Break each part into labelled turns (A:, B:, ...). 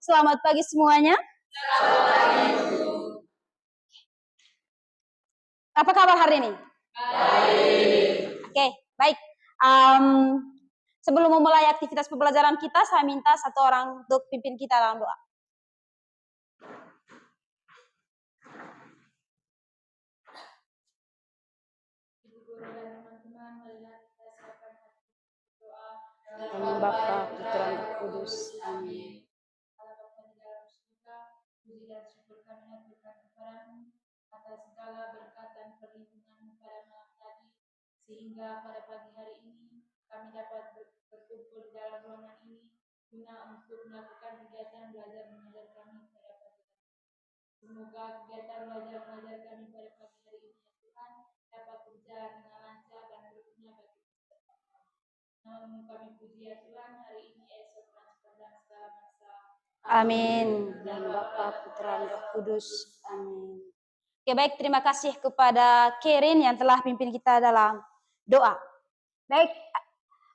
A: Selamat pagi semuanya.
B: Selamat pagi, Bu.
A: Apa kabar hari ini?
B: Baik.
A: Oke, baik. Sebelum memulai aktivitas pembelajaran kita, saya minta satu orang untuk pimpin kita dalam doa.
B: Ibu guru dan teman-teman, marilah kita siapkan hati doa.
A: Dalam Bapa, Putra, dan Roh Kudus. Amin.
B: Allah Bapa di dalam surga, puji dan syukur kami haturkan kepadamu atas segala berkat dan perlindungan pada malam tadi, sehingga pada pagi hari ini kami dapat berkumpul di dalam ruangan ini guna untuk melakukan kegiatan belajar mengajar kami pada pagi hari. Semoga kegiatan belajar mengajar kami pada pagi hari ini ya Tuhan dapat berjalan dengan lancar dan berguna bagi kita. Namamu kami puji ya Tuhan hari ini, esok dan sepanjang segala masa.
A: Amin. Dalam Bapa, Putra, dan Roh Kudus. Amin. Oke, baik. Terima kasih kepada Kerin yang telah pimpin kita dalam doa. Baik,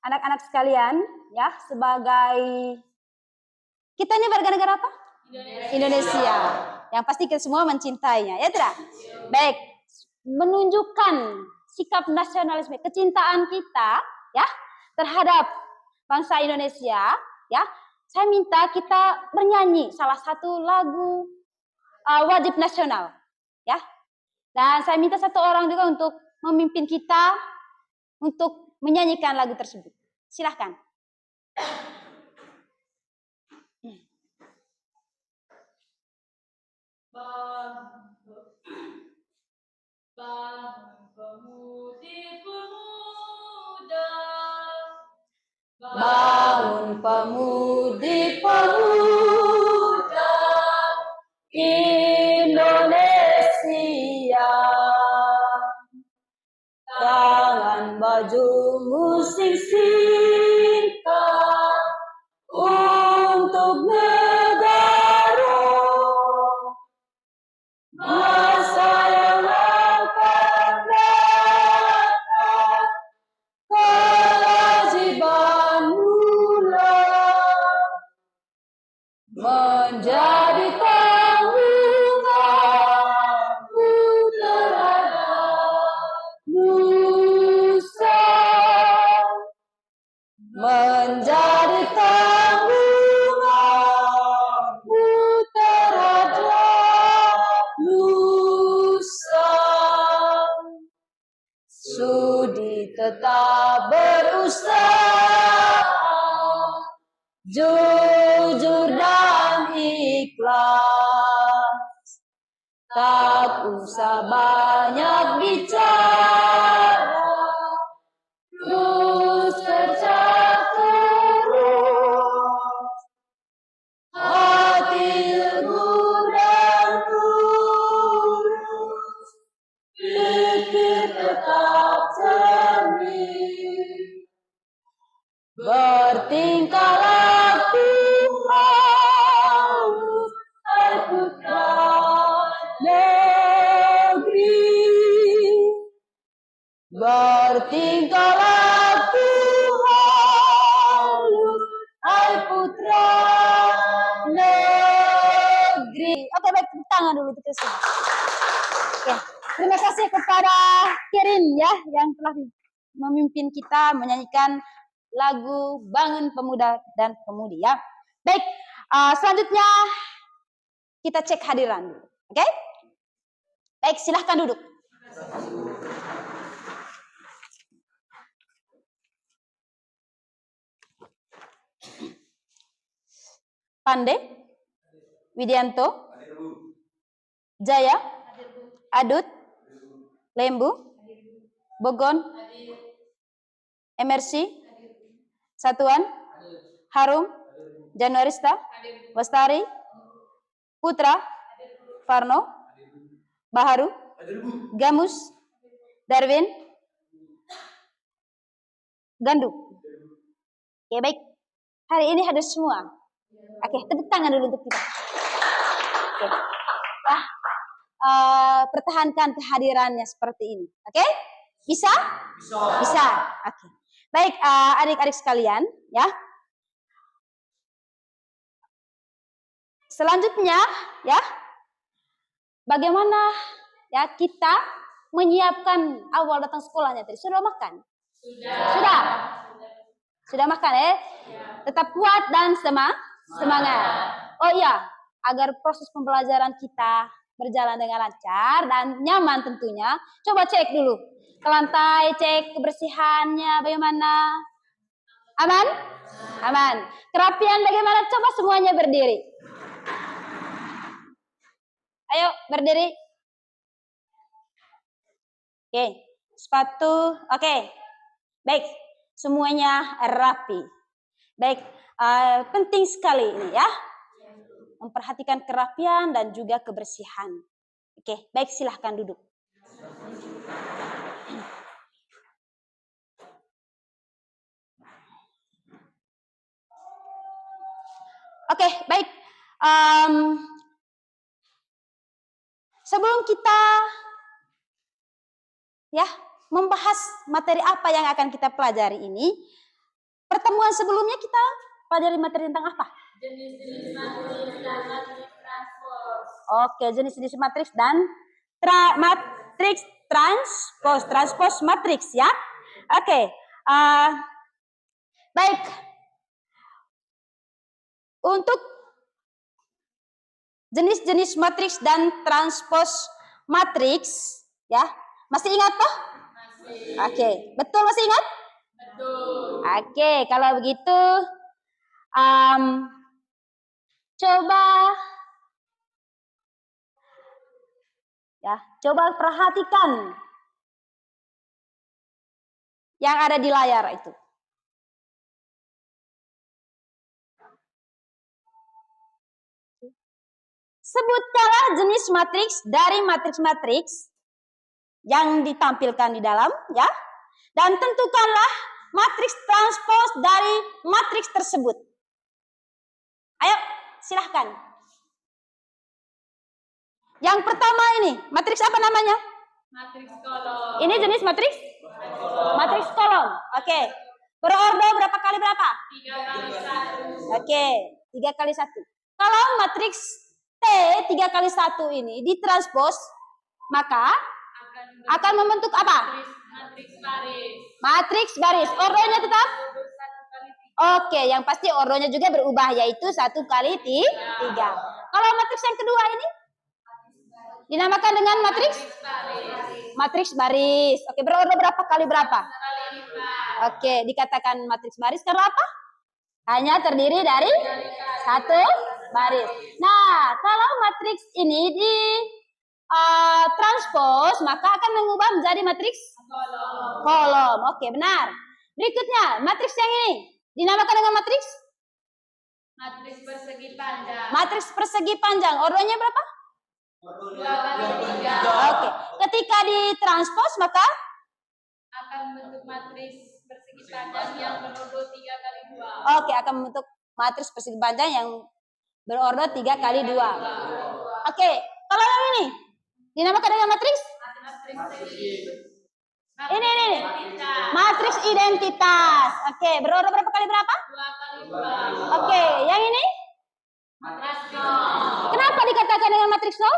A: anak-anak sekalian, ya, sebagai kita ini warga negara apa? Indonesia. Yang pasti kita semua mencintainya, ya tidak? Baik, menunjukkan sikap nasionalisme, kecintaan kita, ya, terhadap bangsa Indonesia, ya. Saya minta kita bernyanyi salah satu lagu wajib nasional, ya. Dan saya minta satu orang juga untuk memimpin kita untuk menyanyikan lagu tersebut. Silahkan.
B: Bangun pemudi pemuda,
A: Bangun pemudi-pemuda Indonesia, tangan bajumu singkat untuk negara, masa yang akan datang kewajibanmu menjadi tanggunganmu terhadap nusa, menjadi tanggunganmu terhadap nusa, sudi tetap berusaha, jujur dan ikhlas, tak usah banyak bicara, terus kerja keras, hati teguh dan lurus, pikir tetap jernih, bertingkah laku halus, hai putra negeri, bertingkah laku halus, hai putra negeri. Oke, baik, tepuk tangan dulu untuk semua. Oke, terima kasih kepada Kerin ya yang telah memimpin kita menyanyikan lagu Bangun Pemuda dan Pemudi ya. Baik, selanjutnya kita cek hadiran dulu. Oke? Baik, silahkan duduk. Pande, Widianto, Jaya, Adut, Lembu, Bogon, Emersi, Satuan, Harum, Januarista, Wastari, Putra, Farno, Baharu, Gamus, Darwin, Gandu. Oke, baik. Hari ini hadir semua. Oke, tepuk tangan dulu untuk kita. Oke. Pertahankan kehadirannya seperti ini. Oke? Bisa? Bisa. Oke. Baik, adik-adik sekalian, ya. Selanjutnya ya, bagaimana ya kita menyiapkan awal datang sekolahnya tadi? Sudah makan? Sudah makan ya? Tetap kuat dan semangat. Oh iya, agar proses pembelajaran kita berjalan dengan lancar dan nyaman tentunya, coba cek dulu ke lantai, cek kebersihannya bagaimana. Aman? Aman. Kerapian bagaimana? Coba semuanya berdiri. Ayo berdiri. Oke, sepatu. Oke. Baik, semuanya rapi. Baik, penting sekali ini ya. Memperhatikan kerapian dan juga kebersihan. Oke, baik, silahkan duduk. Oke, baik. Sebelum kita ya membahas materi apa yang akan kita pelajari ini, pertemuan sebelumnya kita pelajari materi tentang apa?
B: Jenis-jenis matriks dan matriks transpos.
A: Oke, jenis-jenis matriks dan matriks transpos matriks ya. Oke, baik. Untuk jenis-jenis matriks dan transpos matriks ya, masih ingat toh?
B: Masih.
A: Oke, betul masih ingat?
B: Betul.
A: Oke, kalau begitu coba perhatikan yang ada di layar itu. Sebutkanlah jenis matriks dari matriks-matriks yang ditampilkan di dalam ya, dan tentukanlah matriks transpos dari matriks tersebut. Ayo, silahkan. Yang pertama ini, matriks apa namanya?
B: Matriks kolom.
A: Ini jenis matriks? Matriks kolom. Oke. Berordo berapa kali berapa?
B: 3 kali 1.
A: Oke, 3 kali 1. Kalau matriks T 3 kali 1 ini ditranspos, maka akan membentuk apa?
B: Matriks baris.
A: Matriks baris. Ordonya tetap?
B: 1 kali 3.
A: Oke, yang pasti ordonya juga berubah, yaitu 1 kali 3. Kalau matriks yang kedua ini dinamakan dengan matriks baris. Oke, berordo berapa kali berapa? Oke, dikatakan matriks baris karena apa? Hanya terdiri dari 1 baris. Nah, kalau matriks ini di transpos, maka akan mengubah menjadi matriks kolom. Oke, benar. Berikutnya, matriks yang ini dinamakan dengan matriks
B: persegi panjang.
A: Matriks persegi panjang. Ordonya berapa?
B: 2 kali 3.
A: Oke. Ketika ditranspos maka
B: akan membentuk matriks persegi panjang yang berordo 3 kali 2.
A: Oke, akan membentuk matriks persegi panjang yang berordo 3 kali 2. Oke, kalau yang ini dinamakan dengan matriks ini. Matriks identitas. Oke, berordo berapa kali berapa?
B: 2 kali 2.
A: Oke, yang ini?
B: Matriks nol.
A: Kenapa dikatakan dengan matriks nol?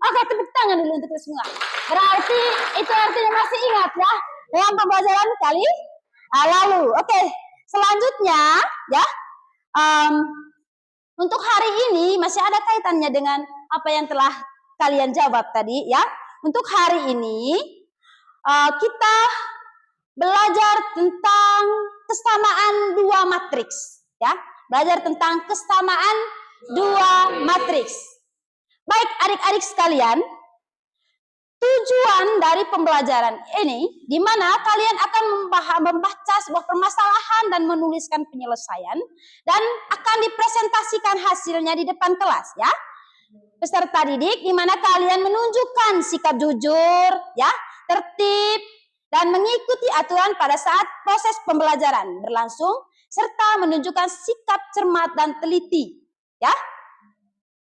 A: Oke, tepuk tangan dulu untuk kita semua. Berarti itu artinya masih ingat ya dengan pembelajaran kali lalu. Oke, selanjutnya ya, untuk hari ini masih ada kaitannya dengan apa yang telah kalian jawab tadi ya. Untuk hari ini kita belajar tentang kesamaan 2 matriks ya. Belajar tentang kesamaan 2 matriks. Baik adik-adik sekalian, tujuan dari pembelajaran ini di mana kalian akan membaca sebuah permasalahan dan menuliskan penyelesaian dan akan dipresentasikan hasilnya di depan kelas ya. Peserta didik di mana kalian menunjukkan sikap jujur ya, tertib dan mengikuti aturan pada saat proses pembelajaran berlangsung serta menunjukkan sikap cermat dan teliti ya.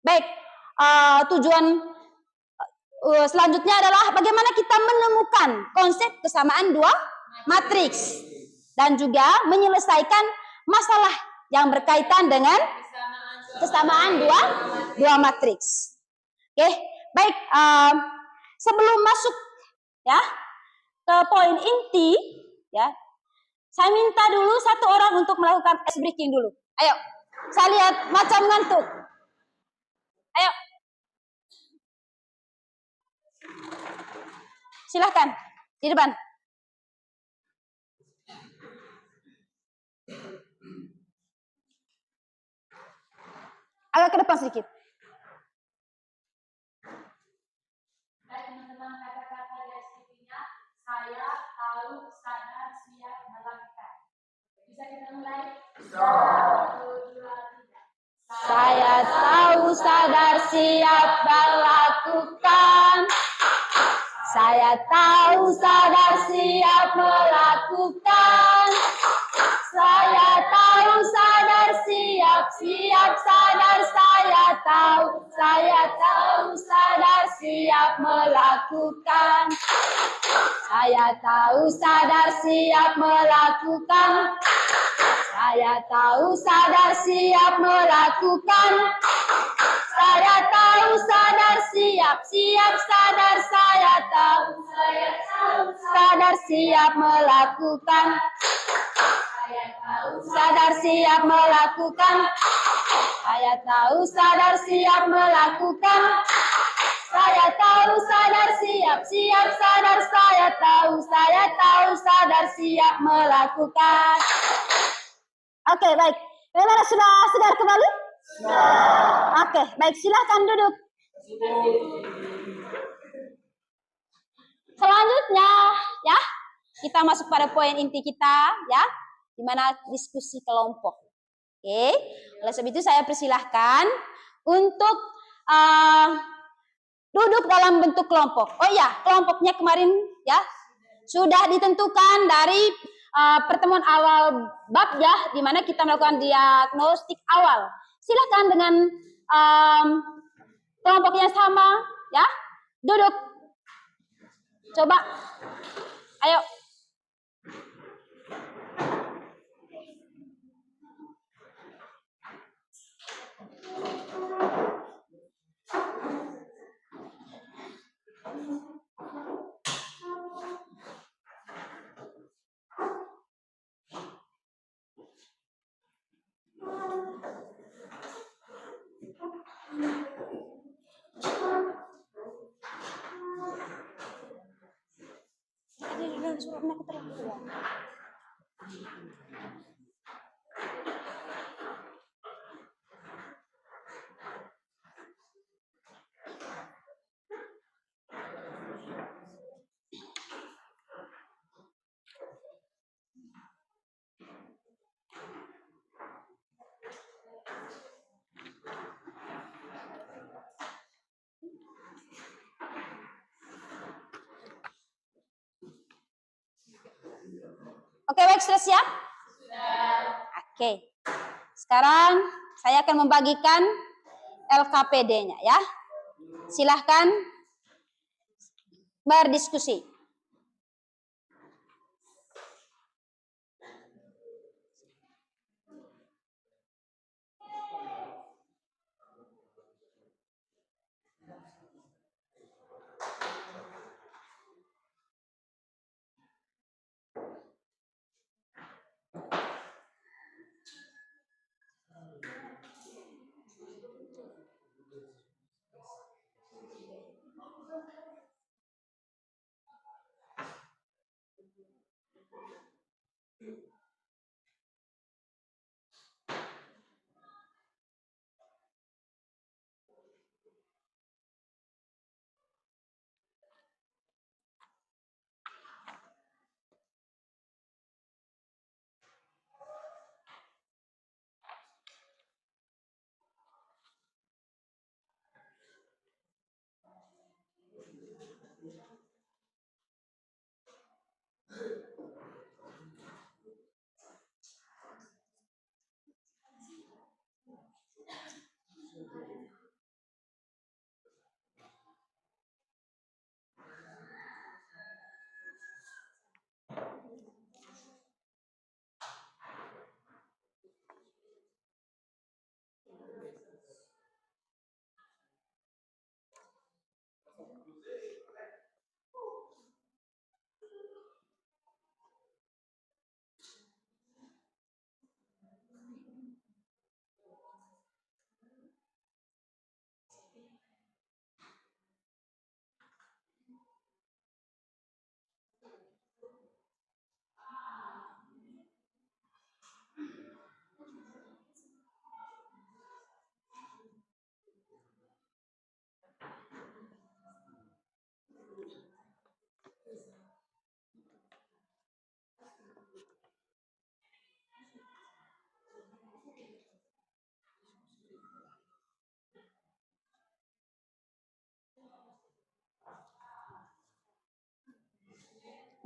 A: Baik, tujuan selanjutnya adalah bagaimana kita menemukan konsep kesamaan 2 matriks dan juga menyelesaikan masalah yang berkaitan dengan kesamaan dua matriks. Oke, baik. Sebelum masuk ya ke poin inti, ya, saya minta dulu satu orang untuk melakukan ice breaking dulu. Ayo, saya lihat macam ngantuk. Ayo, silahkan di depan. Agak ke depan sedikit.
B: Baik teman-teman, kata-kata di SPP-nya, saya tahu, sadar, siap, melakukan. Bisa kita mulai? 1, 2, 3.
A: Saya tahu, sadar, siap, melakukan. Saya tahu, sadar, siap, melakukan. Saya tahu, sadar, siap, sadar, saya tahu, sadar, siap, melakukan. Saya tahu, sadar, siap, melakukan. Saya tahu, sadar, siap, melakukan. Saya tahu, sadar, siap, sadar, saya tahu, sadar, siap, melakukan. Sadar, siap, melakukan. Saya tahu, sadar, siap, melakukan. Saya tahu, sadar, siap, sadar, saya tahu, sadar, siap, melakukan. Oke, baik. Bagaimana, sudah segar kembali? Oke, baik, silakan duduk. Selanjutnya, ya, kita masuk pada poin inti kita, ya, di mana diskusi kelompok. Oke, oleh sebab itu saya persilahkan untuk duduk dalam bentuk kelompok. Oh iya, kelompoknya kemarin ya sudah ditentukan dari pertemuan awal bab ya, di mana kita melakukan diagnostik awal. Silakan dengan kelompok yang sama, ya, duduk. Coba, ayo. Oke, baik, sudah siap? Oke. Sekarang saya akan membagikan LKPD-nya ya. Silahkan berdiskusi.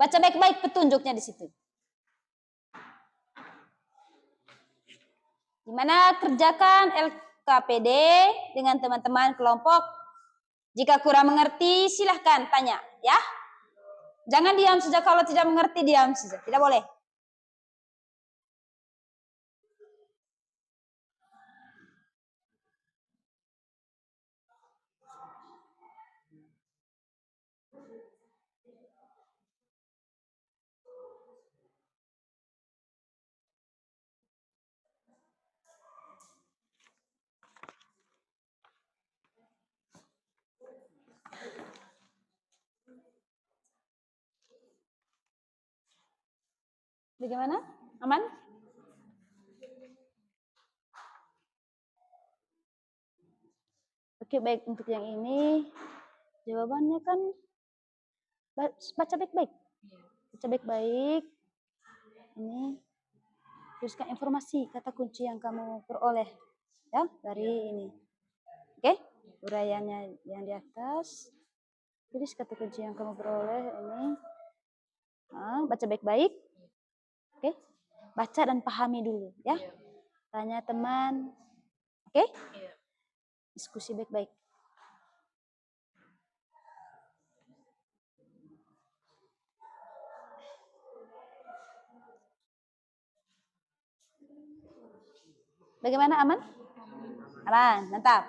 A: Baca baik-baik petunjuknya di situ. Gimana kerjakan LKPD dengan teman-teman kelompok. Jika kurang mengerti, silahkan tanya, ya. Jangan diam saja, kalau tidak mengerti diam saja, tidak boleh. Bagaimana? Aman? Oke, baik. Untuk yang ini, jawabannya kan baca baik-baik. Baca baik-baik. Ini, tuliskan informasi, kata kunci yang kamu peroleh. Ya, dari ini. Oke, uraiannya yang di atas. Tulis kata kunci yang kamu peroleh ini. Nah, baca baik-baik. Oke, baca dan pahami dulu, ya. Tanya teman. Oke, diskusi baik-baik. Bagaimana, aman? Aman, mantap.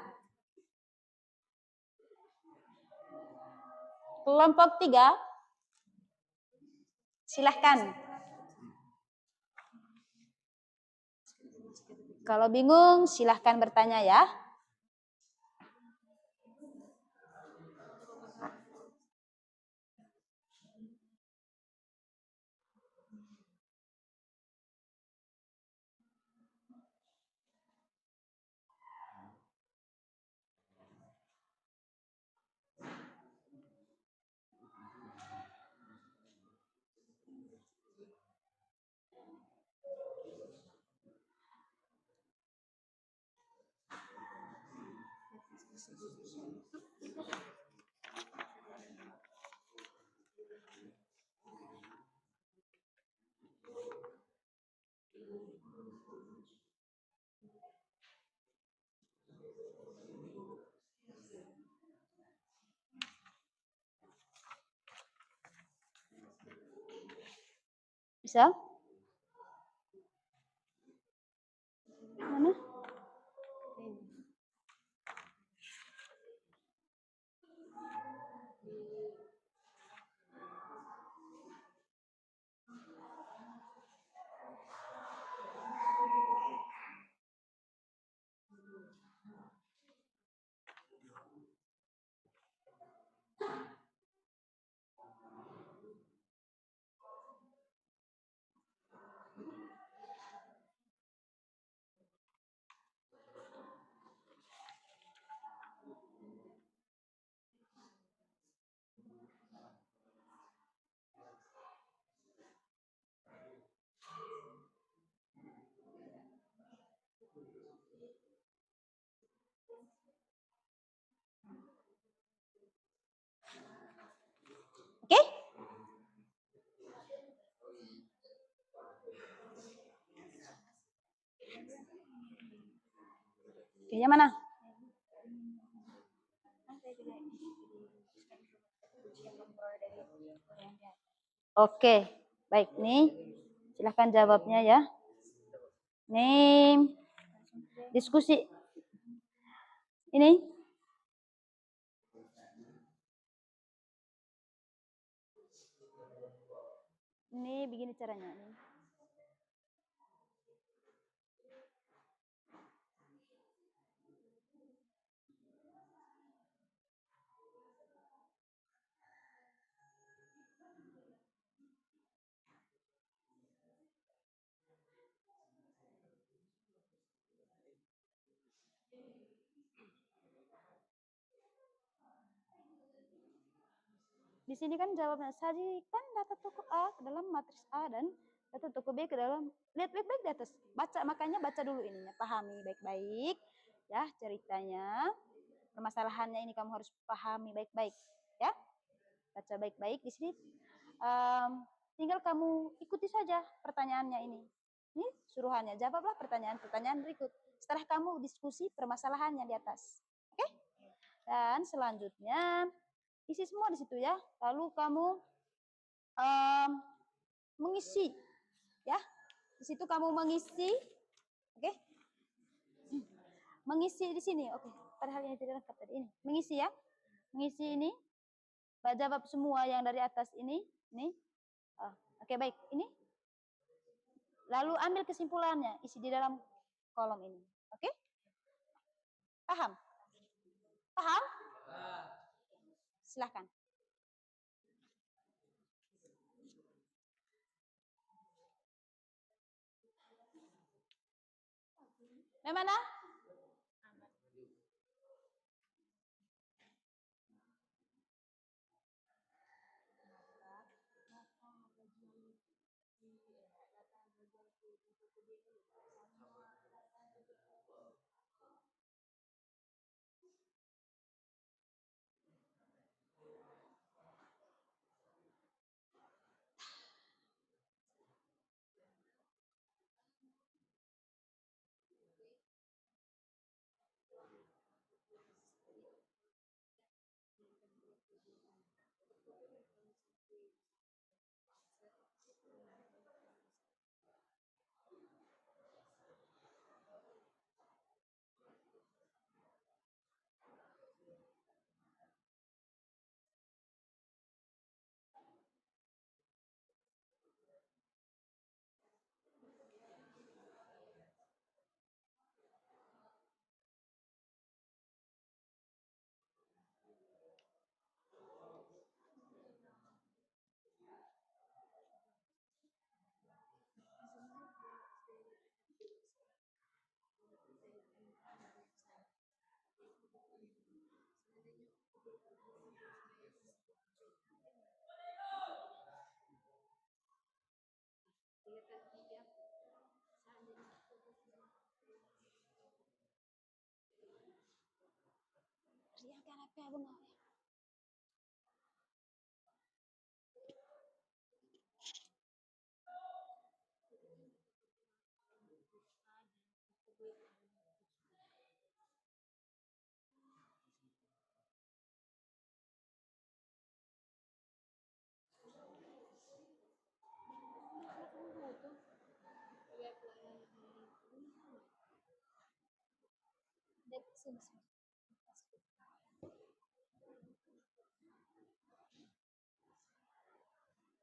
A: Kelompok 3, silahkan. Kalau bingung, silahkan bertanya, ya. Bisa? Mana? Oke? Oke, yang mana? Oke, baik nih. Silahkan jawabnya, ya. Nih, diskusi. Ini. Ini begini caranya. Di sini kan jawabnya, sajikan data toko A ke dalam matris A dan data toko B ke dalam, lihat baik-baik di atas, baca, makanya baca dulu ininya, pahami baik-baik, ya, ceritanya, permasalahannya ini kamu harus pahami baik-baik, ya, baca baik-baik. Di sini tinggal kamu ikuti saja pertanyaannya ini. Ini suruhannya, jawablah pertanyaan-pertanyaan berikut. Setelah kamu diskusi permasalahannya di atas. Oke? Dan selanjutnya, isi semua di situ ya. Lalu kamu mengisi. Ya, di situ kamu mengisi. Oke? Mengisi di sini. Oke, padahal ini tidak lengkap tadi. Ini, mengisi ya. Mengisi ini. Jawab semua yang dari atas ini. Ini. Oke, baik. Ini. Lalu ambil kesimpulannya, isi di dalam kolom ini. Oke? Paham? Paham? Silahkan. Bagaimana?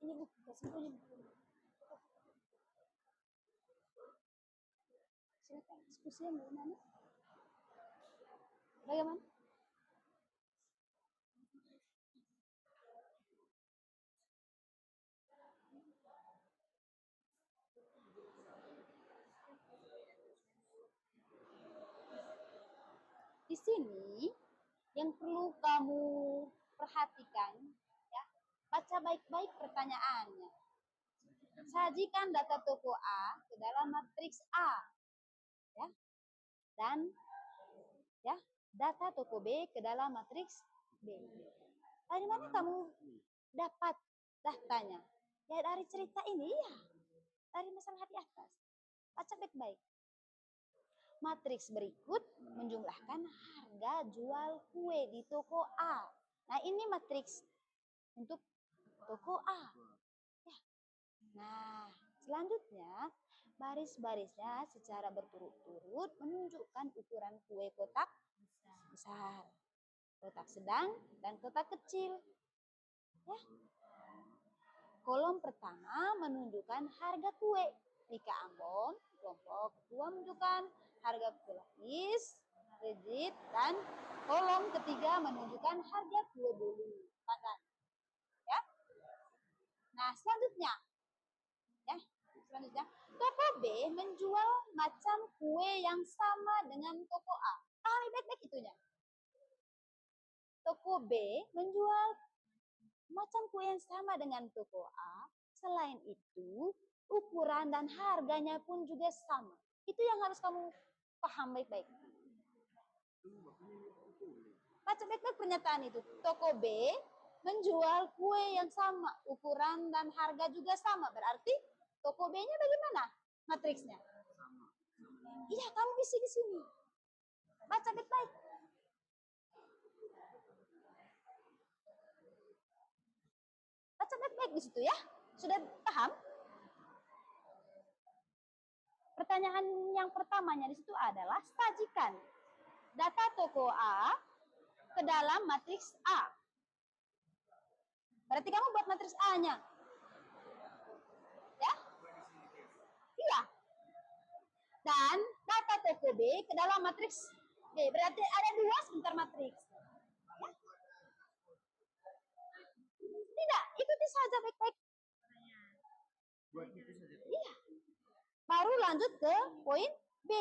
A: Ini silakan diskusi bagaimana? Bagaimana? Di sini yang perlu kamu perhatikan, ya, baca baik-baik pertanyaannya. Sajikan data toko A ke dalam matriks A, ya, dan ya data toko B ke dalam matriks B. Dari mana kamu dapat datanya? Ya dari cerita ini ya, dari masalah di atas. Baca baik-baik. Matriks berikut menjumlahkan harga jual kue di toko A. Nah, ini matriks untuk toko A. Ya. Nah, selanjutnya baris-barisnya secara berturut-turut menunjukkan ukuran kue kotak besar, kotak sedang, dan kotak kecil. Ya. Kolom pertama menunjukkan harga kue. Jika Ambon, kelompok kedua menunjukkan harga kue lapis, rigid, dan kolom ketiga menunjukkan harga kue bolu pandan. Ya. Nah, selanjutnya, toko B menjual macam kue yang sama dengan toko A. Pahami baik-baik itunya. Toko B menjual macam kue yang sama dengan toko A. Selain itu, ukuran dan harganya pun juga sama. Itu yang harus kamu paham baik-baik. Baca baik-baik pernyataan itu. Toko B menjual kue yang sama, ukuran dan harga juga sama. Berarti toko B-nya bagaimana matriksnya? Iya, kamu isi di sini. Baca baik-baik. Baca baik-baik di situ ya. Sudah paham? Pertanyaan yang pertamanya di situ adalah sajikan data toko A ke dalam matriks A. Berarti kamu buat matriks A-nya. Ya? Iya. Dan data toko B ke dalam matriks B. Berarti ada dua sebentar matriks. Ya? Tidak, ikuti saja baik-baik. Iya. Baru lanjut ke poin B.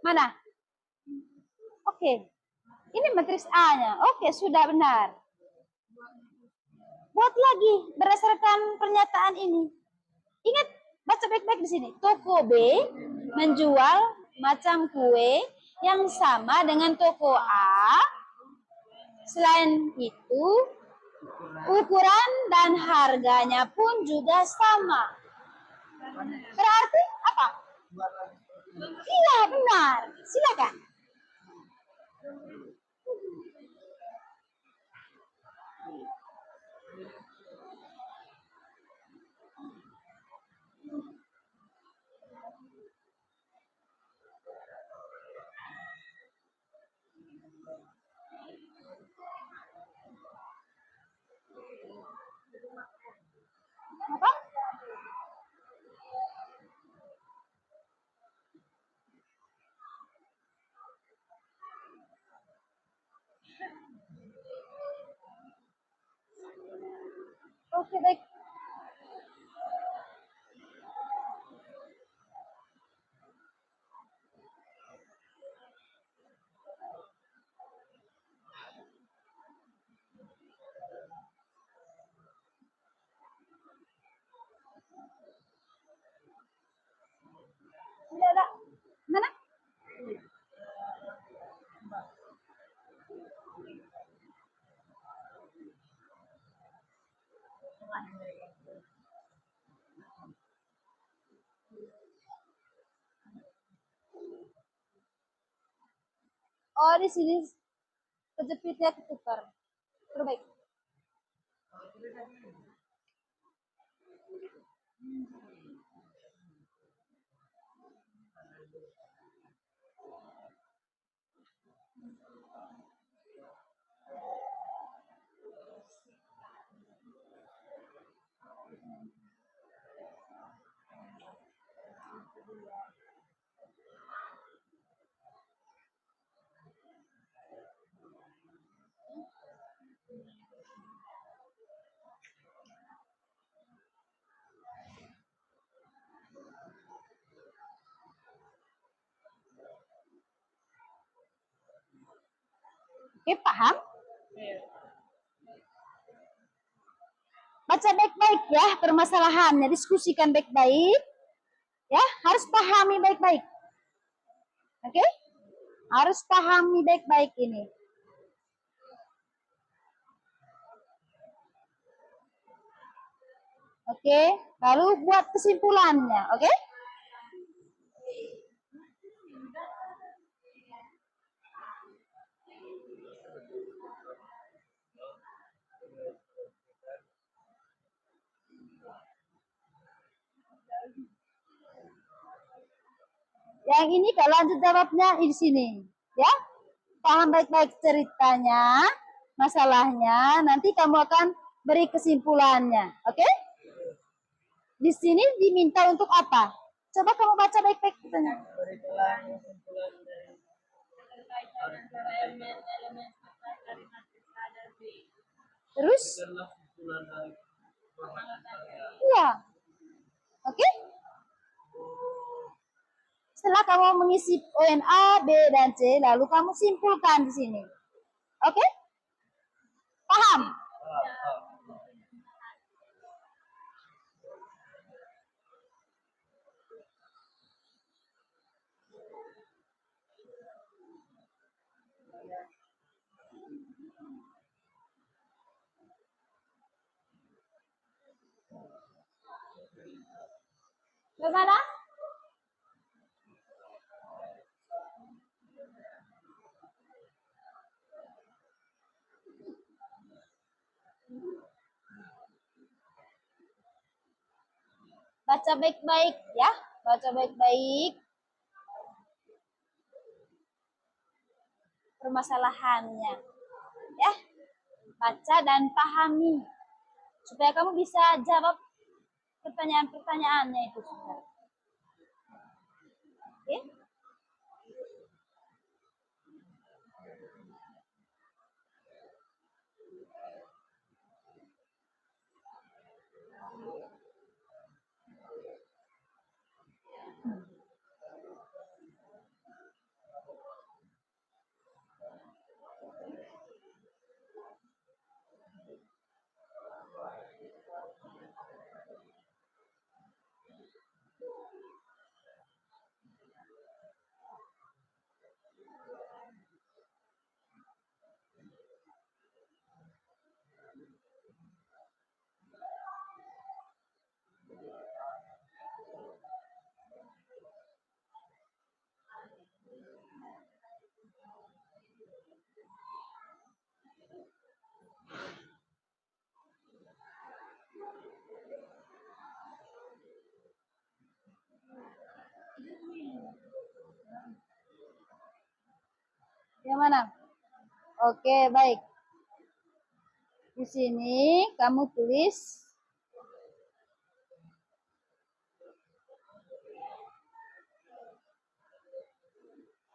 A: Mana? Oke. Ini matriks A-nya. Oke, sudah benar. Buat lagi berdasarkan pernyataan ini. Ingat, baca baik-baik di sini. Toko B menjual macam kue yang sama dengan toko A. Selain itu, ukuran dan harganya pun juga sama. Berarti apa? Iya, benar. Silakan. Apa? Oke, baik. Tidak ada. Mana? Oh, di sini kejepitnya ketukar. Terbaik. Oke, paham? Baca baik-baik ya permasalahannya, diskusikan baik-baik. Ya, harus pahami baik-baik. Oke? Harus pahami baik-baik ini. Oke, lalu buat kesimpulannya, oke? Yang ini Kak lanjut jawabnya di sini, ya. Paham baik-baik ceritanya, masalahnya, nanti kamu akan beri kesimpulannya, oke? Di sini diminta untuk apa? Coba kamu baca baik-baik katanya. Terus? Iya. Oke? Setelah kamu mengisi poin A, B, dan C, lalu kamu simpulkan di sini. Oke? Paham? Bagaimana? Baca baik-baik ya, baca baik-baik permasalahannya. Ya, baca dan pahami supaya kamu bisa jawab pertanyaan-pertanyaannya itu sudah. Oke? Yang mana? Oke, baik. Di sini kamu tulis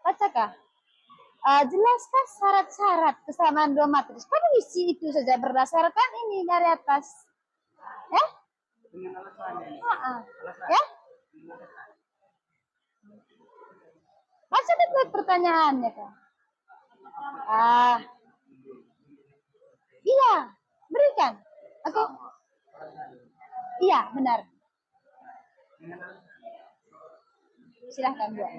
A: bacakah? Jelaskan syarat-syarat kesamaan dua matriks. Kamu isi itu saja berdasarkan ini dari atas. Ya? Ya? Baca baik pertanyaannya kan. Iya, berikan. Aku. Iya, benar. Silahkan buat.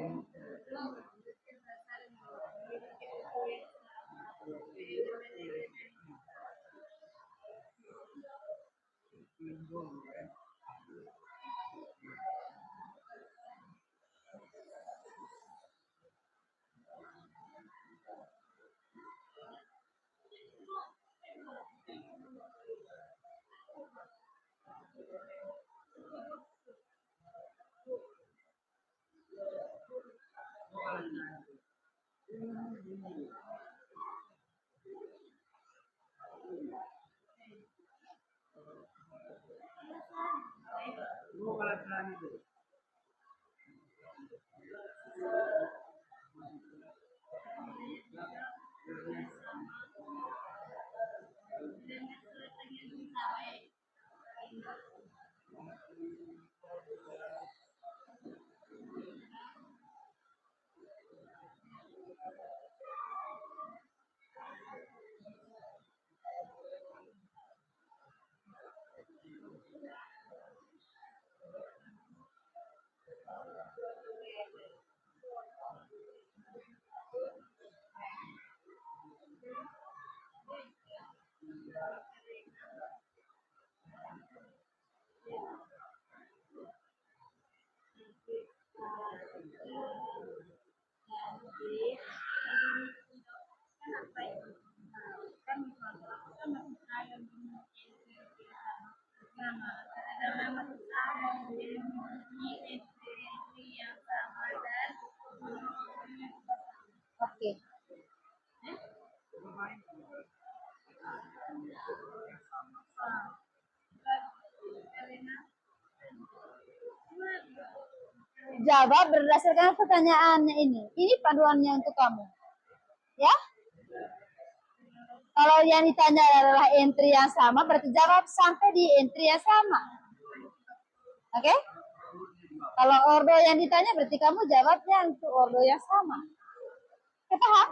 A: Jawab berdasarkan pertanyaannya ini. Ini panduannya untuk kamu. Ya? Kalau yang ditanya adalah entry yang sama, berarti jawab sampai di entry yang sama. Oke? Kalau ordo yang ditanya, berarti kamu jawabnya untuk ordo yang sama. Oke, paham?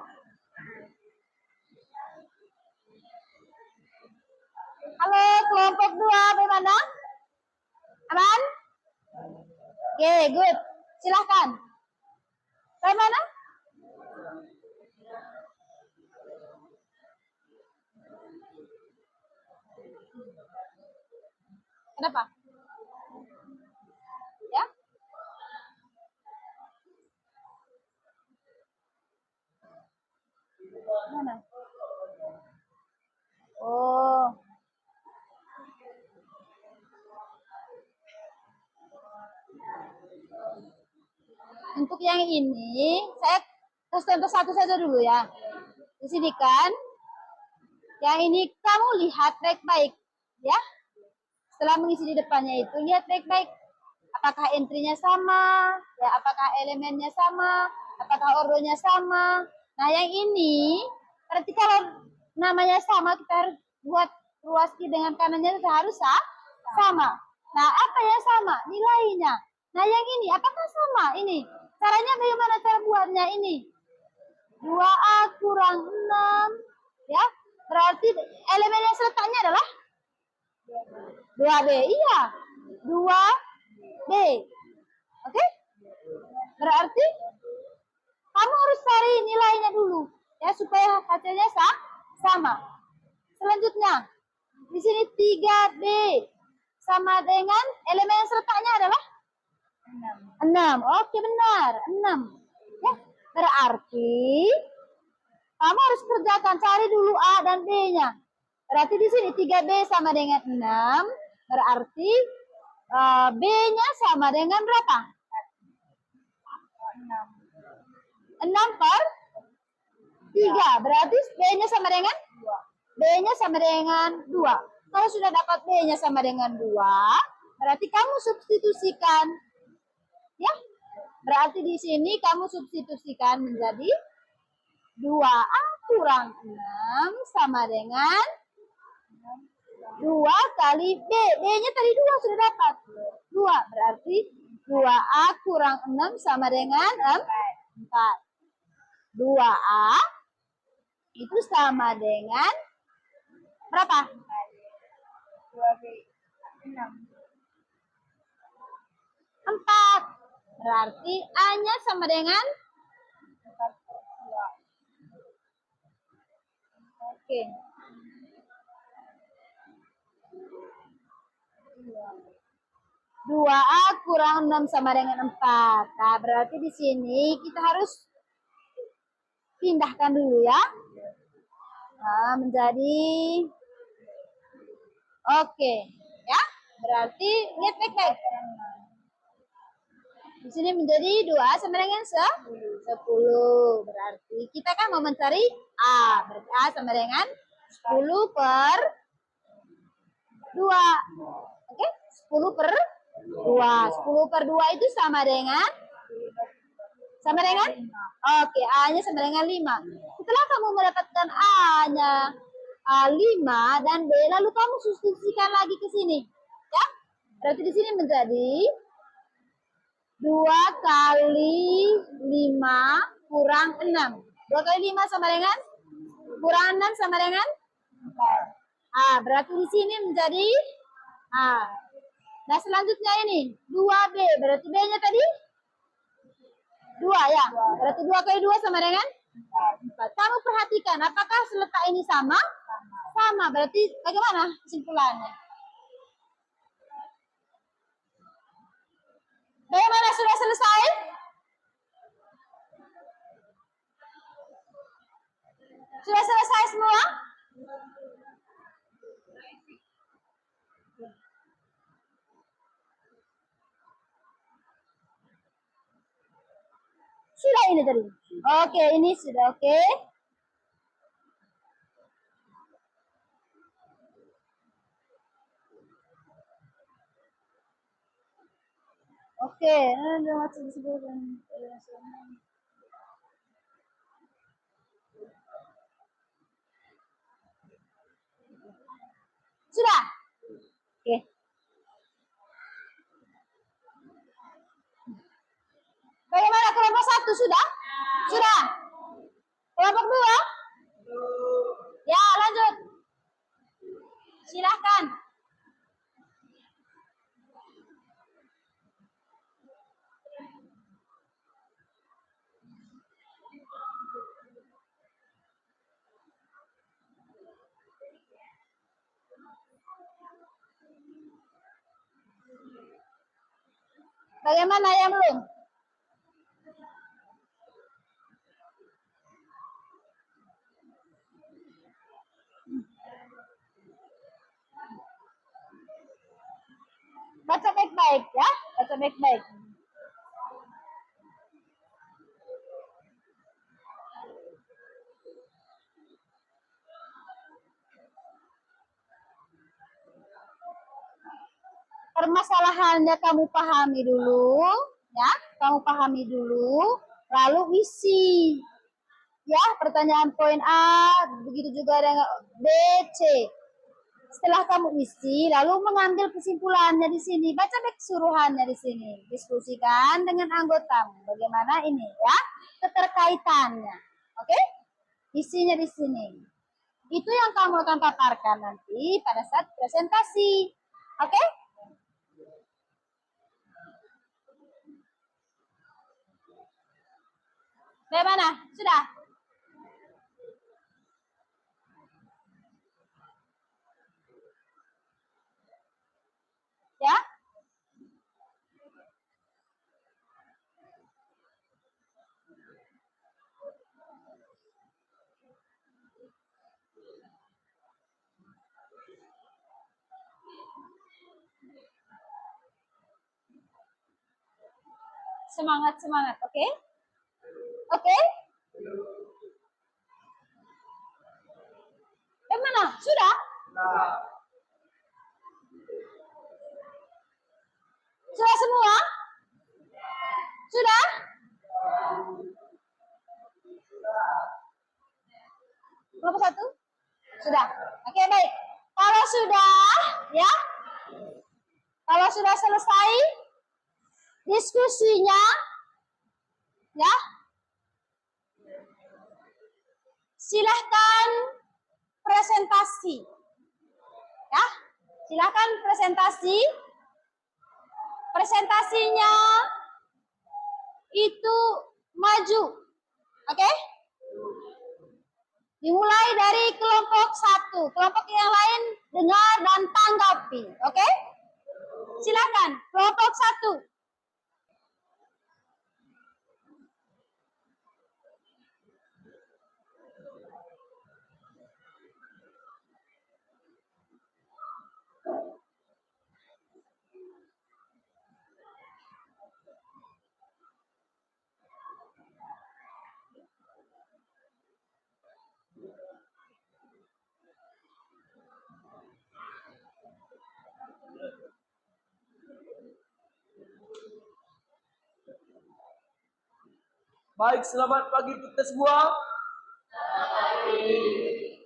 A: Halo, kelompok 2, bagaimana? Aman? Oke, good. Silahkan. Bagaimana? Kenapa? Ya? Mana? Oh. Untuk yang ini, saya kasih contoh satu saja dulu ya. Di sini kan, yang ini kamu lihat baik-baik, ya. Setelah mengisi di depannya itu, lihat baik-baik. Apakah entry-nya sama, ya, apakah elemennya sama, apakah ordonya sama. Nah, yang ini, berarti kalau namanya sama, kita harus buat ruas dengan kanannya itu harus sama. Nah, apa yang sama? Nilainya. Nah, yang ini, apakah sama? Ini. Caranya bagaimana cara buatnya ini? 2A kurang 6. Ya, berarti elemen yang seletaknya adalah 2B. Iya, 2B. Oke? Berarti kamu harus cari nilainya dulu. Ya, supaya hasilnya sama. Selanjutnya, di sini 3B sama dengan elemen yang seletaknya adalah 6. Oke, benar. 6. Ya, berarti kamu harus kerjakan, cari dulu A dan B-nya. Berarti di sini 3B sama dengan 6. Berarti B-nya sama dengan berapa? 6 per 3. Berarti B-nya sama dengan 2. B-nya sama dengan 2. Kalau sudah dapat B-nya sama dengan 2, berarti kamu substitusikan. Ya, berarti di sini kamu substitusikan menjadi 2A kurang 6 sama dengan 2 kali B. B-nya tadi 2 sudah dapat. 2, berarti 2A kurang 6 sama dengan 4. 2A itu sama dengan berapa? 2B. 6. 4. Berarti A-nya sama dengan 42. Oke. 2A kurang 6 sama dengan 4. Nah, berarti di sini kita harus pindahkan dulu ya. Nah, menjadi oke, ya. Berarti lihat baik-baik. Di sini menjadi 2 sama dengan 10. Berarti kita kan mau mencari A. Berarti A sama dengan 10 per 2. Oke, 10 per 2. 10 per 2 itu sama dengan oke, A-nya sama dengan 5. Setelah kamu mendapatkan A-nya 5 dan B, lalu kamu substitusikan lagi ke sini. Ya? Berarti di sini menjadi 2 kali 5 kurang 6. 2 kali 5 sama dengan? Kurang 6 sama dengan? 4. Berarti di sini menjadi nah, selanjutnya ini 2B. Berarti B-nya tadi 2 ya. Berarti 2 kali 2 sama dengan 4. Kamu perhatikan apakah seletak ini sama? Sama. Berarti bagaimana kesimpulannya? Bagaimana, sudah selesai? Sudah selesai semua? Sudah ini tadi. Oke, ini sudah oke. Oke, ada masih disebutkan. Sudah? Oke. Bagaimana kelompok satu sudah? Sudah. Kelompok dua? Ya, lanjut. Silahkan. Bagaimana yang belum? Baca baik-baik ya, baca baik-baik. Permasalahannya kamu pahami dulu, ya, kamu pahami dulu, lalu isi, ya, pertanyaan poin A, begitu juga dengan B, C. Setelah kamu isi, lalu mengambil kesimpulannya di sini, baca baik suruhannya di sini, diskusikan dengan anggotamu, bagaimana ini, ya, keterkaitannya, oke? Isinya di sini. Itu yang kamu akan paparkan nanti pada saat presentasi, oke? Bagaimana? Sudah? Ya? Semangat, semangat, oke? Oke? Bagaimana? Sudah? Sudah semua? Sudah? Kelompok satu? Sudah. Oke, baik. Kalau sudah, ya, kalau sudah selesai diskusinya, ya, silahkan presentasi. Ya, silahkan presentasi. Presentasinya itu maju. Oke? Dimulai dari kelompok satu. Kelompok yang lain dengar dan tanggapi. Oke? Silakan, kelompok satu.
C: Baik, selamat pagi kita semua.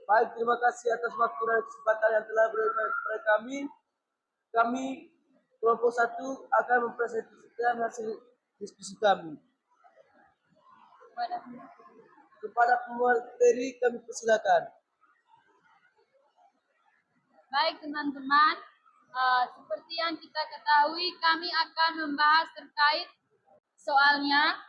C: Baik, terima kasih atas waktu dan kesempatan yang telah diberikan kepada kami. Kami kelompok satu akan mempresentasikan hasil diskusi kami. Kepada pemateri kami persilakan.
B: Baik teman-teman, seperti yang kita ketahui kami akan membahas terkait soalnya.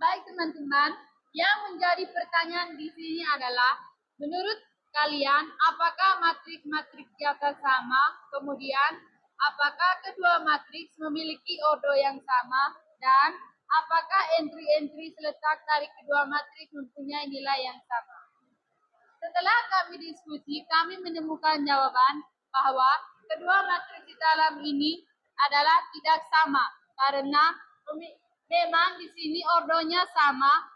B: Baik teman-teman, yang menjadi pertanyaan di sini adalah, menurut kalian apakah matriks-matriks di atas sama? Kemudian, apakah kedua matriks memiliki ordo yang sama? Dan apakah entry-entry seletak dari kedua matriks mempunyai nilai yang sama? Setelah kami diskusi, kami menemukan jawaban bahwa kedua matriks di dalam ini adalah tidak sama karena memang di sini ordonya sama,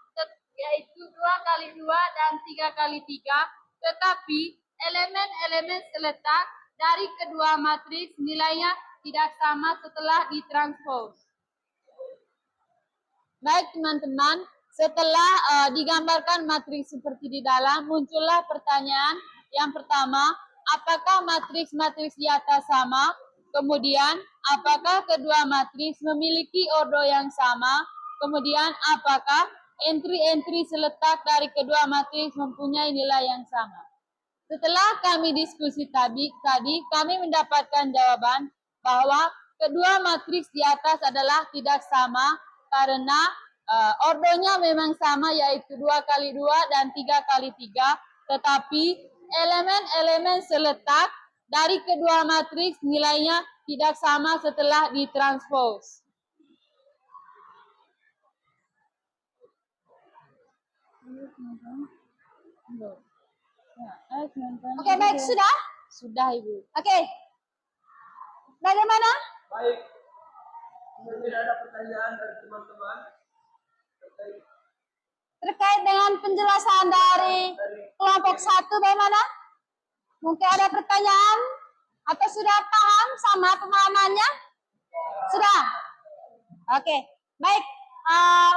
B: yaitu 2 kali 2 dan 3 kali 3, tetapi elemen-elemen seletak dari kedua matriks nilainya tidak sama setelah ditranspose. Baik teman-teman, setelah digambarkan matriks seperti di dalam, muncullah pertanyaan yang pertama, apakah matriks-matriks di atas sama? Kemudian, apakah kedua matriks memiliki ordo yang sama? Kemudian, apakah entry-entry seletak dari kedua matriks mempunyai nilai yang sama? Setelah kami diskusi tadi kami mendapatkan jawaban bahwa kedua matriks di atas adalah tidak sama karena ordonya memang sama, yaitu 2 kali 2 dan 3 kali 3, tetapi elemen-elemen seletak dari kedua matriks nilainya tidak sama setelah ditranspose.
A: Oke, baik, sudah?
B: Sudah, Ibu.
A: Oke. Bagaimana?
C: Baik. Tidak ada pertanyaan dari teman-teman
A: Terkait dengan penjelasan dari kelompok 1, bagaimana? Mungkin ada pertanyaan? Atau sudah paham sama pemahamannya? Sudah? Oke, baik.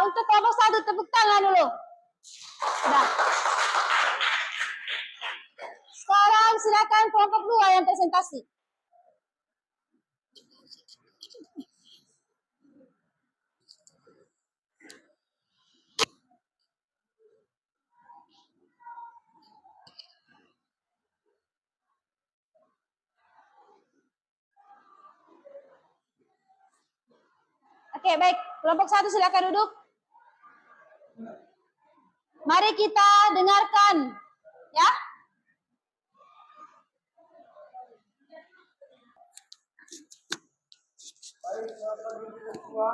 A: Untuk kelompok 1, tepuk tangan dulu. Sudah. Sekarang silakan kelompok 2 yang presentasi. Oke, baik. Kelompok 1 silakan duduk. Mari kita dengarkan, ya.
C: Baik, selamat pagi semua.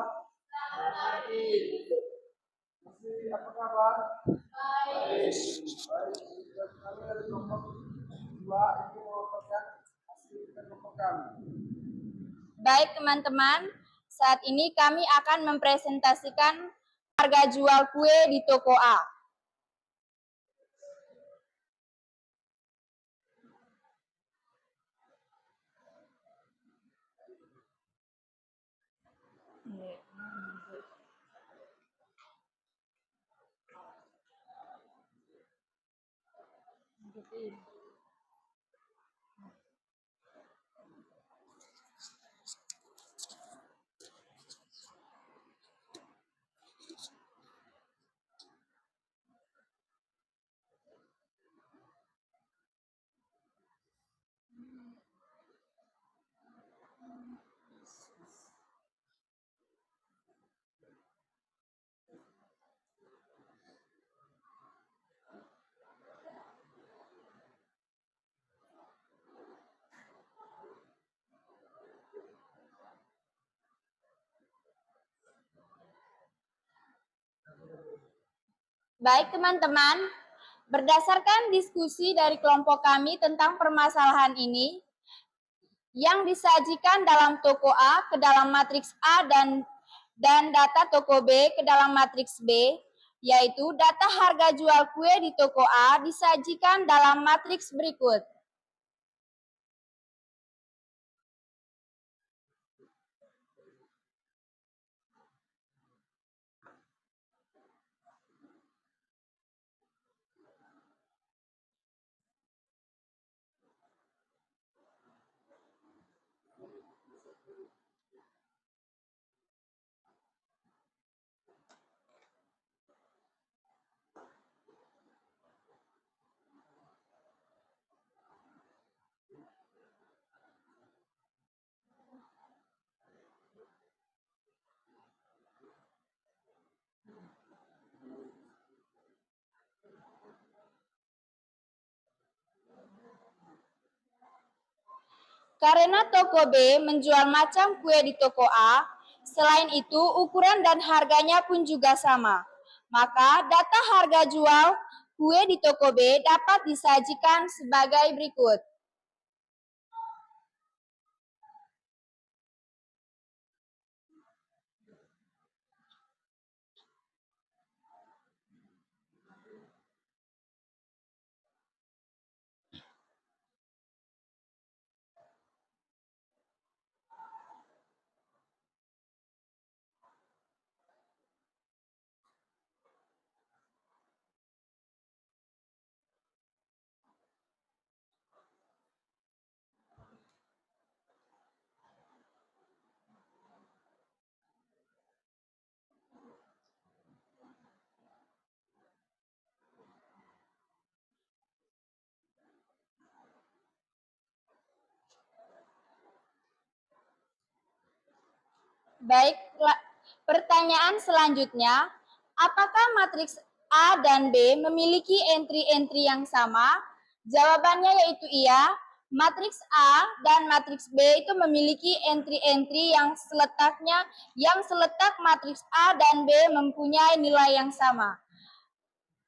C: Apa kabar? Baik. Kami dari kelompok 2 ini melaporkan hasil kelompok kami.
A: Baik teman-teman, saat ini kami akan mempresentasikan harga jual kue di toko A. Baik teman-teman, berdasarkan diskusi dari kelompok kami tentang permasalahan ini, yang disajikan dalam toko A ke dalam matriks A dan data toko B ke dalam matriks B, yaitu data harga jual kue di toko A disajikan dalam matriks berikut. Karena toko B menjual macam kue di toko A, selain itu ukuran dan harganya pun juga sama. Maka data harga jual kue di toko B dapat disajikan sebagai berikut. Baik, pertanyaan selanjutnya, apakah matriks A dan B memiliki entry-entry yang sama? Jawabannya yaitu iya. Matriks A dan matriks B itu memiliki entry-entry yang seletak matriks A dan B mempunyai nilai yang sama.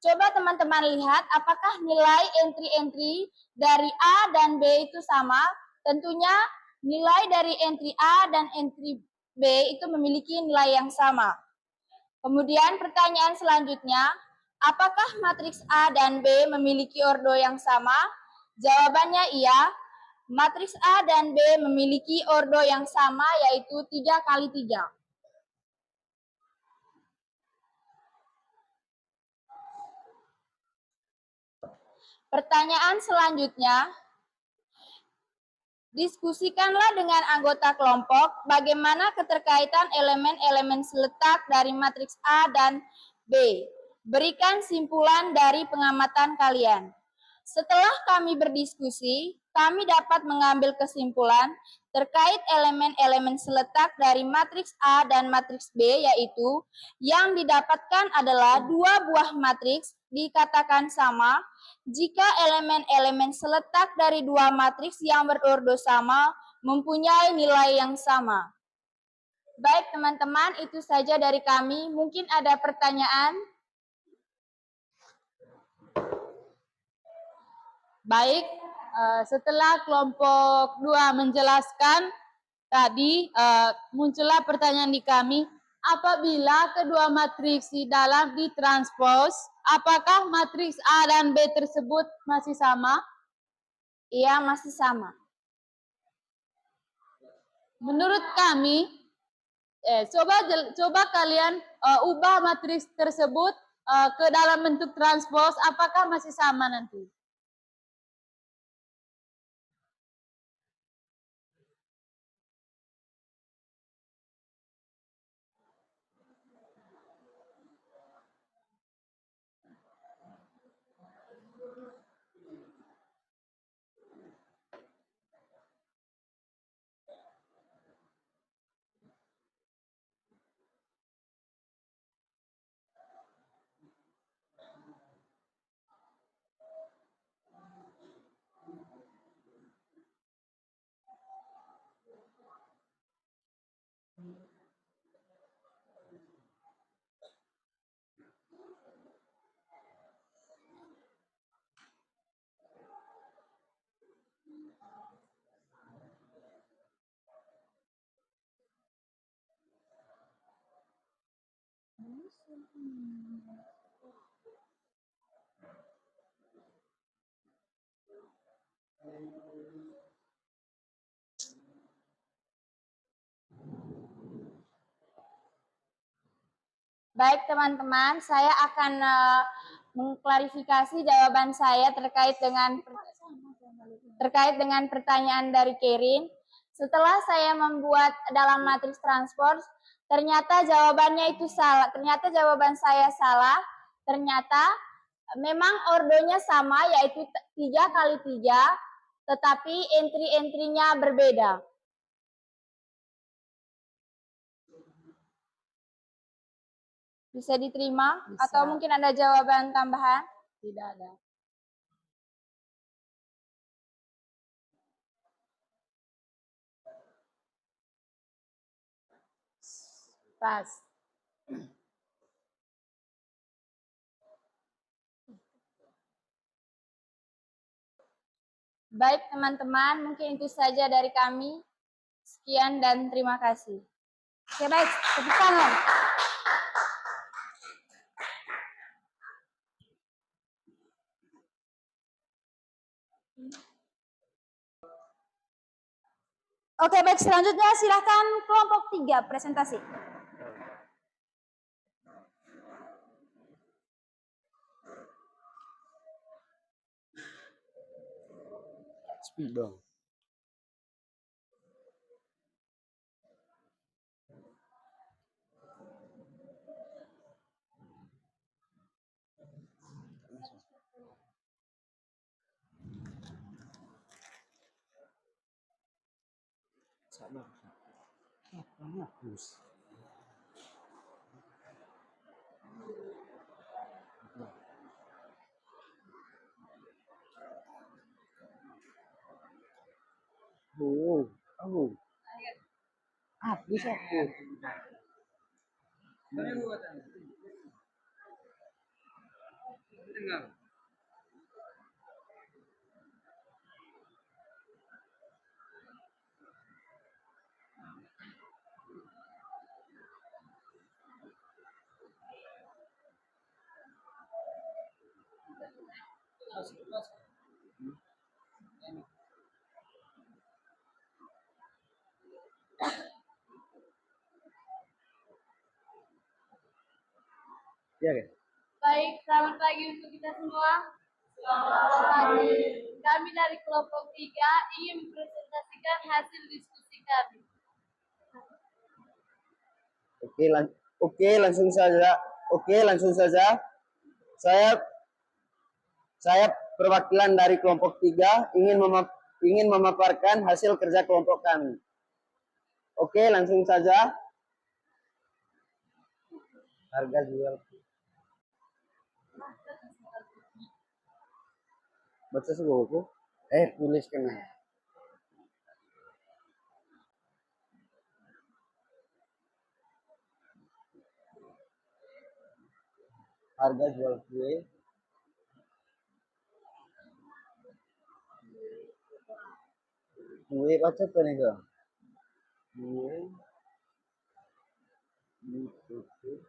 A: Coba teman-teman lihat apakah nilai entry-entry dari A dan B itu sama? Tentunya nilai dari entry A dan entry B itu memiliki nilai yang sama. Kemudian pertanyaan selanjutnya, apakah matriks A dan B memiliki ordo yang sama? Jawabannya iya. Matriks A dan B memiliki ordo yang sama yaitu 3 kali 3. Pertanyaan selanjutnya, diskusikanlah dengan anggota kelompok bagaimana keterkaitan elemen-elemen seletak dari matriks A dan B. Berikan simpulan dari pengamatan kalian. Setelah kami berdiskusi, kami dapat mengambil kesimpulan terkait elemen-elemen seletak dari matriks A dan matriks B, yaitu yang didapatkan adalah dua buah matriks dikatakan sama jika elemen-elemen seletak dari dua matriks yang berordo sama mempunyai nilai yang sama. Baik teman-teman, itu saja dari kami. Mungkin ada pertanyaan?
B: Baik, setelah kelompok 2 menjelaskan, tadi muncullah pertanyaan di kami, apabila kedua matriks di dalam ditranspos, apakah matriks A dan B tersebut masih sama?
A: Iya, masih sama.
B: Menurut kami, coba kalian ubah matriks tersebut ke dalam bentuk transpos, apakah masih sama nanti?
A: Baik teman-teman, saya akan mengklarifikasi jawaban saya terkait dengan pertanyaan dari Kerin. Setelah saya membuat dalam matriks transport, ternyata jawabannya itu salah. Ternyata jawaban saya salah. Ternyata memang ordonya sama, yaitu 3 kali 3, tetapi entry-entry-nya berbeda. Bisa diterima?
B: Bisa.
A: Atau mungkin ada jawaban tambahan?
B: Tidak ada. Pas. Baik teman-teman, mungkin itu saja dari kami. Sekian dan terima kasih.
A: Oke, baik, tepuk tangan. Oke, baik, selanjutnya silahkan kelompok 3 presentasi.
C: Speed dong. Sabar. Hapus. Hapus aku. Ya, kan?
B: Baik, selamat pagi untuk kita semua. Selamat pagi. Kami dari kelompok 3 ingin mempresentasikan hasil diskusi kami.
C: Oke, langsung saja. Saya perwakilan dari kelompok 3 ingin memaparkan hasil kerja kelompok kami. Oke, langsung saja. Harga jual. Baca sebuku. Tuliskan. Harga jual kue. Kue baca tuh nih dong. Kue. Ditutup.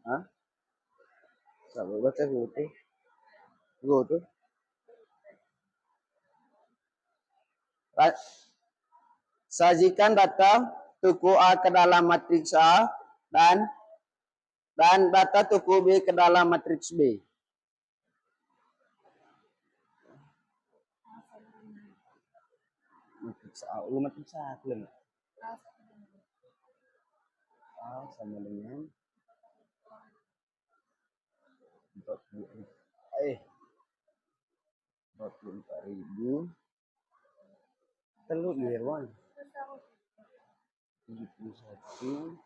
C: Hah? Sabar baca Go tuh. Sajikan data tuku A ke dalam matriks A dan data tuku B ke dalam matriks B. Matriks A, matriks A belum. A sama dengan 44.000 telur Irwan 71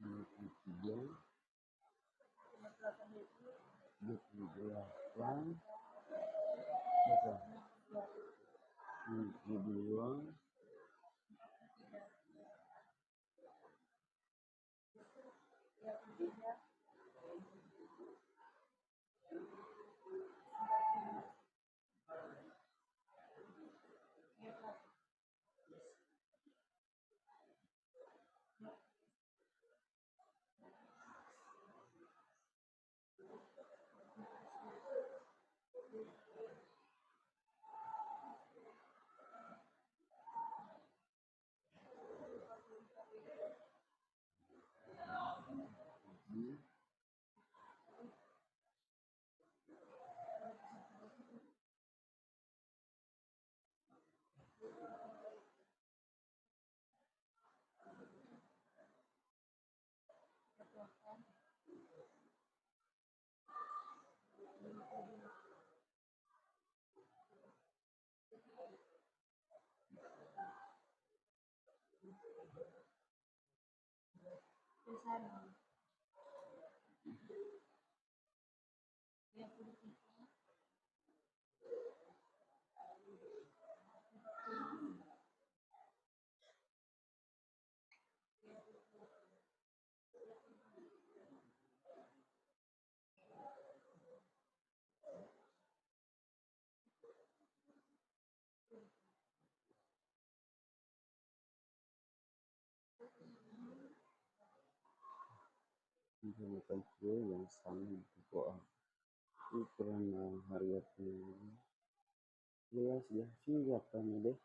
C: 23 28
D: Dua. Menggunakan kue yang sama di toko ukuran harga ya sudah siap kan deh.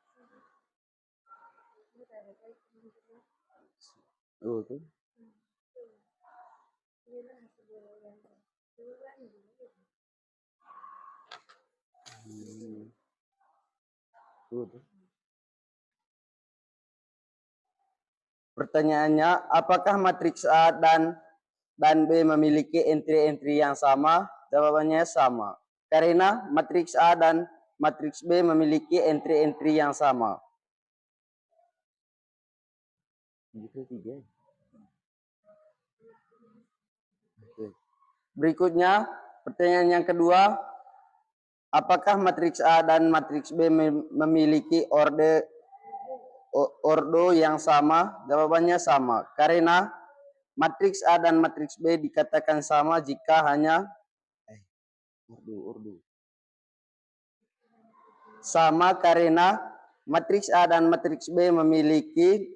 D: Oh tuh. Tuh. Pertanyaannya, apakah matriks A dan B memiliki entry-entry yang sama? Jawabannya sama. Karena matriks A dan matriks B memiliki entry-entry yang sama. Berikutnya, pertanyaan yang kedua, apakah matriks A dan matriks B memiliki ordo yang sama? Jawabannya sama. Karena matriks A dan matriks B dikatakan sama jika hanya sama karena matriks A dan matriks B memiliki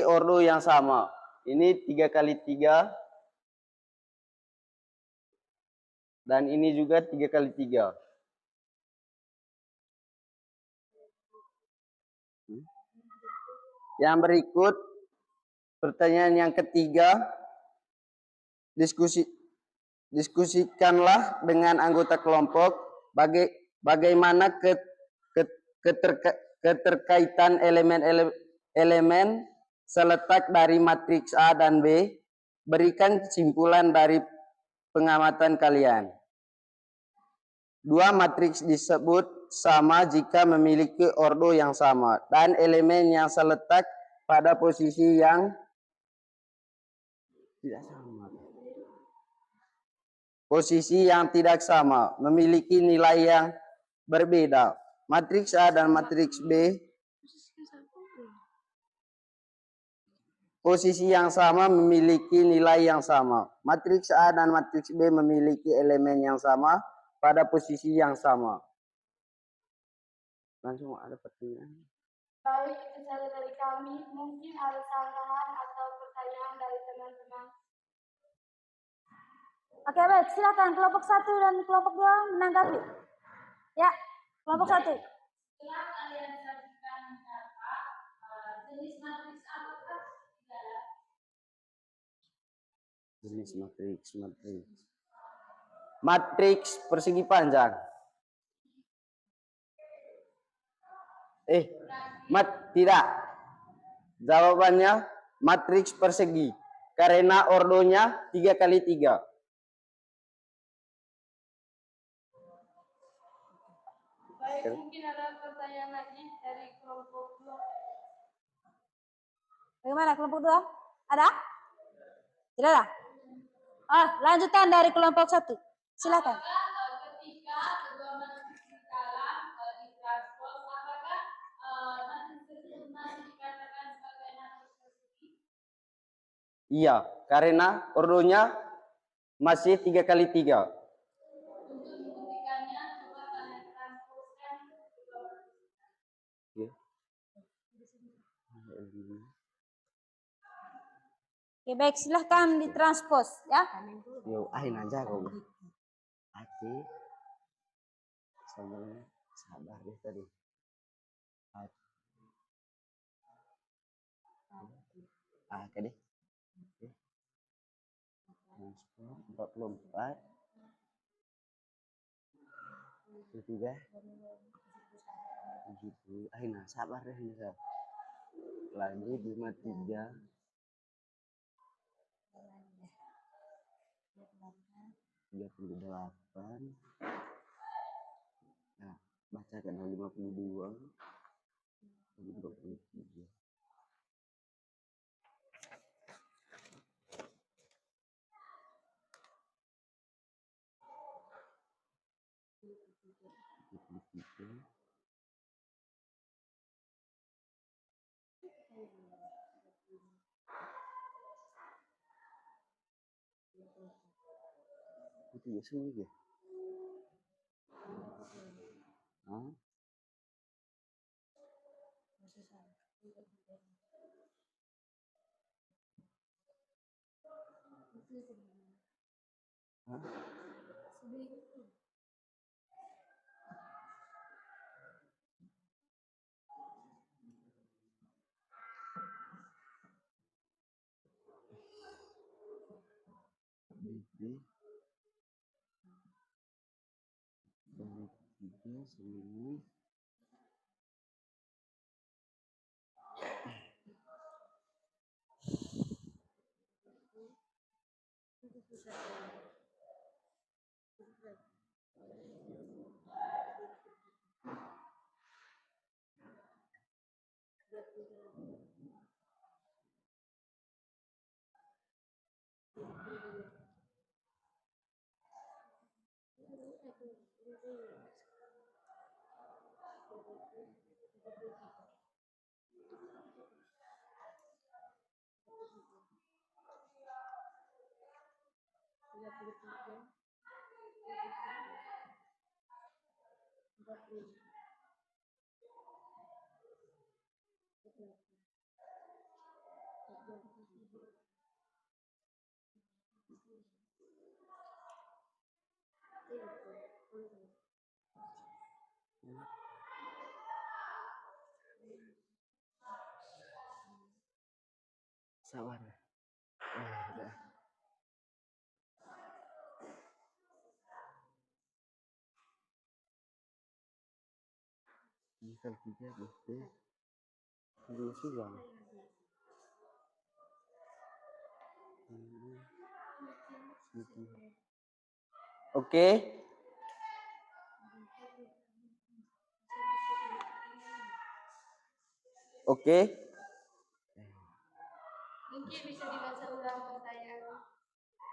D: ordo yang sama. Ini 3 kali 3 dan ini juga 3 kali 3. Yang berikut pertanyaan yang ketiga, diskusikanlah dengan anggota kelompok bagaimana keterkaitan elemen seletak dari matriks A dan B. Berikan kesimpulan dari pengamatan kalian. Dua matriks disebut sama jika memiliki ordo yang sama dan elemen yang seletak pada posisi yang tidak sama. Posisi yang tidak sama memiliki nilai yang berbeda. Matriks A dan matriks B posisi yang sama memiliki nilai yang sama. Matriks A dan matriks B memiliki elemen yang sama pada posisi yang sama. Langsung ada pertanyaan.
B: Baik, itu saja dari kami. Mungkin ada sanggahan atau pertanyaan dari teman-teman.
A: Oke, baik. Silakan kelompok 1 dan kelompok 2 menanggapi. Ya, kelompok 1.
B: Setelah kalian sajikan jenis matriks apakah tidak?
D: Jenis matriks persegi panjang. Tidak. Jawabannya matriks persegi karena ordonya 3 kali 3.
B: Baik, mungkin ada pertanyaan lagi dari kelompok 2.
A: Bagaimana kelompok 2? Ada? Tidak ada? Lanjutkan dari kelompok 1. Silakan.
B: Ketika kedua matriks dalam ditranspos, apakah matriks tersebut masih dikatakan sebagai matriks persegi?
D: Iya, karena ordonya masih 3x3.
B: Untuk membuktikannya, coba kalian transposkan kedua matriks.
A: Oke, baik, silahkan ditranspos ya.
D: Yo, aja kau. Ati. Sebenarnya sabar deh tadi. Oke deh. Transport 44. Ketiga. 70. Sabar deh ini. Lanjut 53. 38. Nah, bacakan 52. 23. Itu ya semua ya. Sabar. Udah. Misal 3 gitu. Dulu sih bang. Oke. Oke.
B: Mungkin bisa dibaca ulang pertanyaan.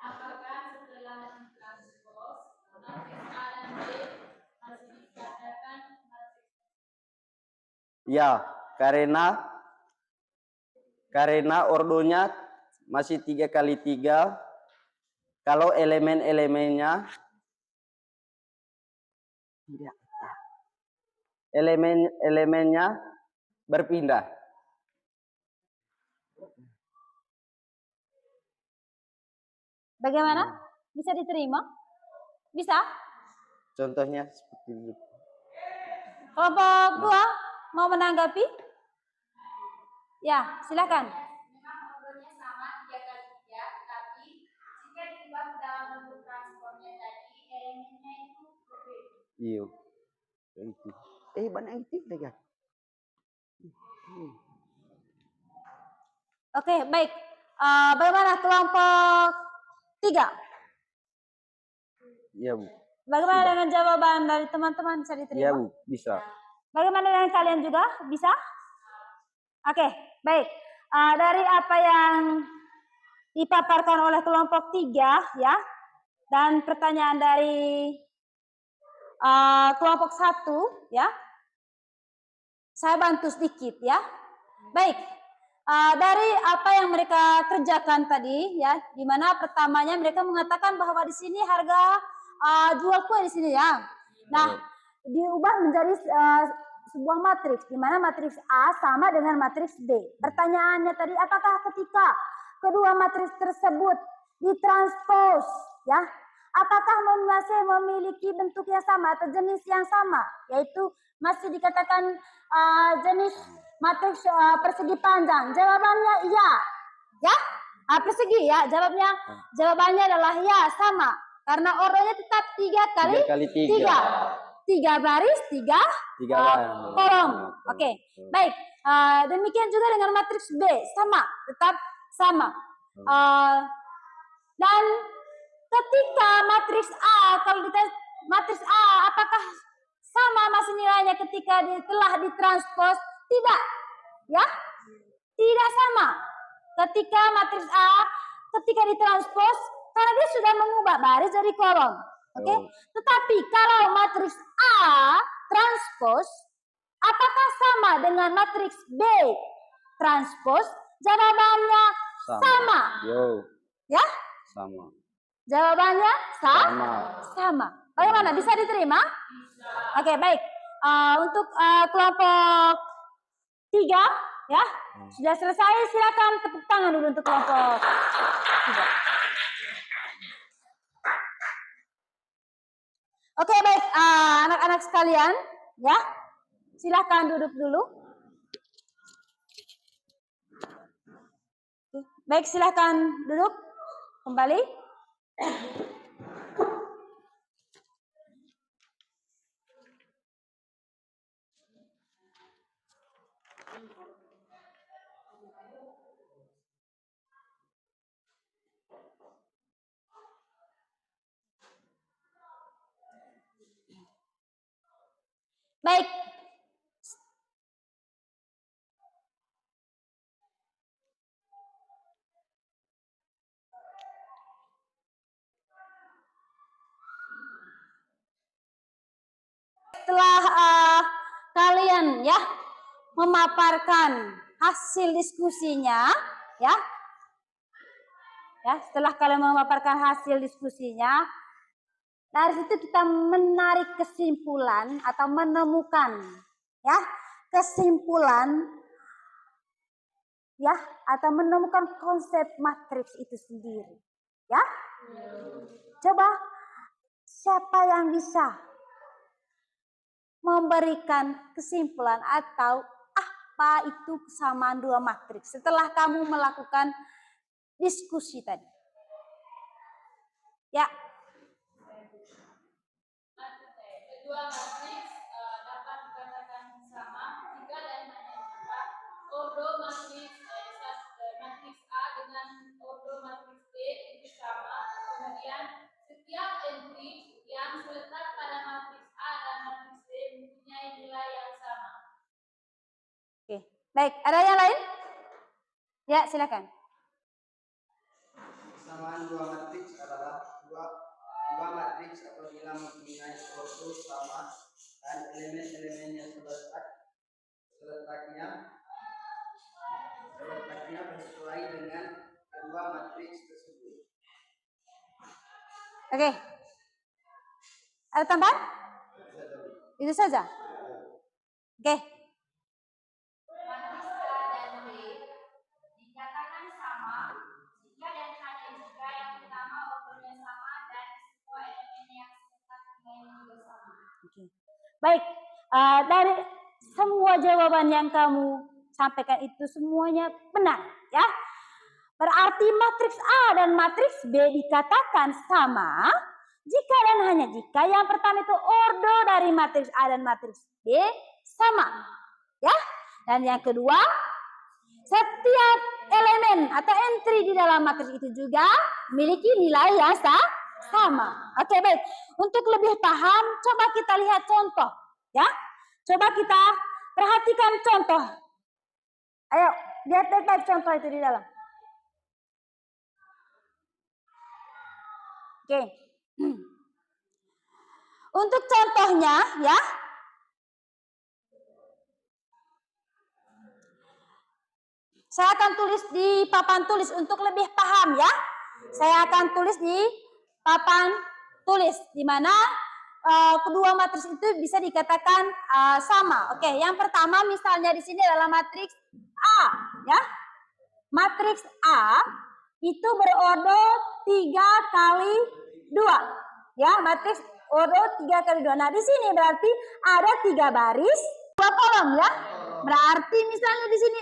B: Apakah setelah ditranspos matriks A dan B masih dikatakan matriks?
D: Ya, karena ordonya masih 3x3. Kalau elemen-elemennya berpindah.
A: Bagaimana? Bisa diterima? Bisa?
D: Contohnya seperti ini.
A: Kelompok 2 mau menanggapi? Ya, silakan.
B: Memang ordernya sama 3x3, tapi jika diubah dalam bentuk transformnya tadi, elemennya itu berbeda.
D: Iya. Itu. Banyak itu deh kan.
A: Oke, baik. Bagaimana kelompok 3?
D: Iya, Bu.
A: Bagaimana dengan jawaban dari teman-teman, bisa diterima?
D: Iya, Bu, bisa.
A: Bagaimana dengan kalian juga? Bisa? Oke, baik. Dari apa yang dipaparkan oleh kelompok 3 ya. Dan pertanyaan dari kelompok 1 ya. Saya bantu sedikit ya. Baik. Dari apa yang mereka kerjakan tadi ya, di mana pertamanya mereka mengatakan bahwa di sini harga jual kue di sini ya. Nah, diubah menjadi sebuah matriks di mana matriks A sama dengan matriks B. Pertanyaannya tadi, apakah ketika kedua matriks tersebut ditranspos ya, apakah masih memiliki bentuk yang sama atau jenis yang sama, yaitu masih dikatakan jenis matriks persegi panjang? Jawabannya iya. Ya? Persegi ya. Jawabannya adalah ya, sama. Karena ordernya tetap 3 kali 3. 3 baris, 3 kolom. Oke. Baik. Demikian juga dengan matriks B, sama, tetap sama. Dan ketika matriks A, kalau matriks A apakah sama masih nilainya ketika telah ditranspos? Tidak, ya, tidak sama. Ketika matriks A, ketika ditranspos, karena dia sudah mengubah baris jadi kolom, oke. Tetapi kalau matriks A transpos, apakah sama dengan matriks B transpos? Jawabannya sama. Ya?
D: Sama.
A: Jawabannya sama. Bagaimana? Bisa diterima? Oke, baik. Untuk kelompok 3 ya, sudah selesai. Silakan tepuk tangan dulu untuk kelompok 3. Oke, baik, anak-anak sekalian ya, silakan duduk dulu. Baik, silakan duduk kembali. Baik. Setelah kalian ya memaparkan hasil diskusinya ya. Setelah kalian memaparkan hasil diskusinya, dari situ kita menarik kesimpulan atau menemukan ya kesimpulan ya, atau menemukan konsep matriks itu sendiri ya. Coba siapa yang bisa memberikan kesimpulan atau apa itu kesamaan dua matriks setelah kamu melakukan diskusi tadi ya.
B: Kedua matriks dapat dikatakan sama jika dan hanya jika ordo matriks A dengan ordo matriks B itu sama. Kemudian setiap entry yang terletak pada matriks A dan matriks B mempunyai nilai yang sama.
A: Oke, baik. Ada yang lain? Ya, silakan.
D: Kesamaan dua matriks adalah dua matriks apabila mempunyai ordo sama dan elemen-elemennya letaknya sesuai dengan kedua matriks tersebut.
A: Oke. Ada tambahan? Itu saja. Oke.
E: Matriks A dan B dikatakan sama jika dan hanya jika yang pertama ordonya sama dan semua elemen yang terletak nilainya juga sama.
A: Oke. Baik, dari semua jawaban yang kamu sampaikan itu semuanya benar ya. Berarti matriks A dan matriks B dikatakan sama jika dan hanya jika yang pertama itu ordo dari matriks A dan matriks B sama ya. Dan yang kedua, setiap elemen atau entry di dalam matriks itu juga memiliki nilai yang sama. Oke, baik. Untuk lebih paham, coba kita lihat contoh ya. Coba kita perhatikan contoh. Ayo, lihat baik-baik contoh itu di dalam. Oke. Untuk contohnya ya. Saya akan tulis di papan tulis untuk lebih paham ya. Saya akan tulis di papan tulis di mana kedua matriks itu bisa dikatakan sama. Oke, yang pertama misalnya di sini adalah matriks A ya. Matriks A itu berordo 3 kali 2. Ya, matriks ordo 3 kali 2. Nah, di sini berarti ada 3 baris, 2 kolom ya. Berarti misalnya di sini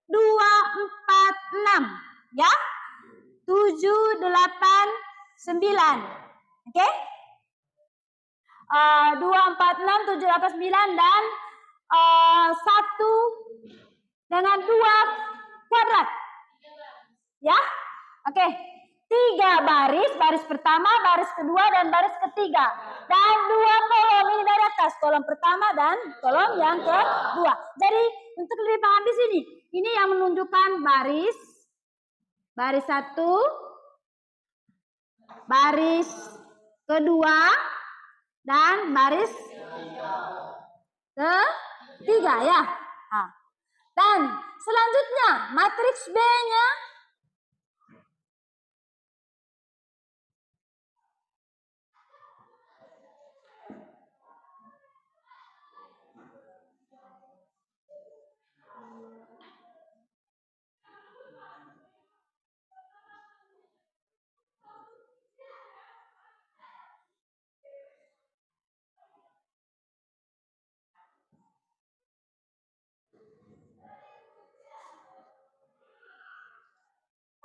A: 2, 4, 6 ya. 7, 8, 9. Oke? 2, 4, 6, 7, 8, 9 dan 1 dengan 2 kuadrat. Ya? Oke. 3 baris, baris pertama, baris kedua dan baris ketiga. Dan 2 kolom ini dari atas, kolom pertama dan kolom yang kedua. Jadi untuk lebih paham di sini, ini yang menunjukkan baris 1, baris kedua dan baris ketiga ya. Nah. Dan selanjutnya matriks B-nya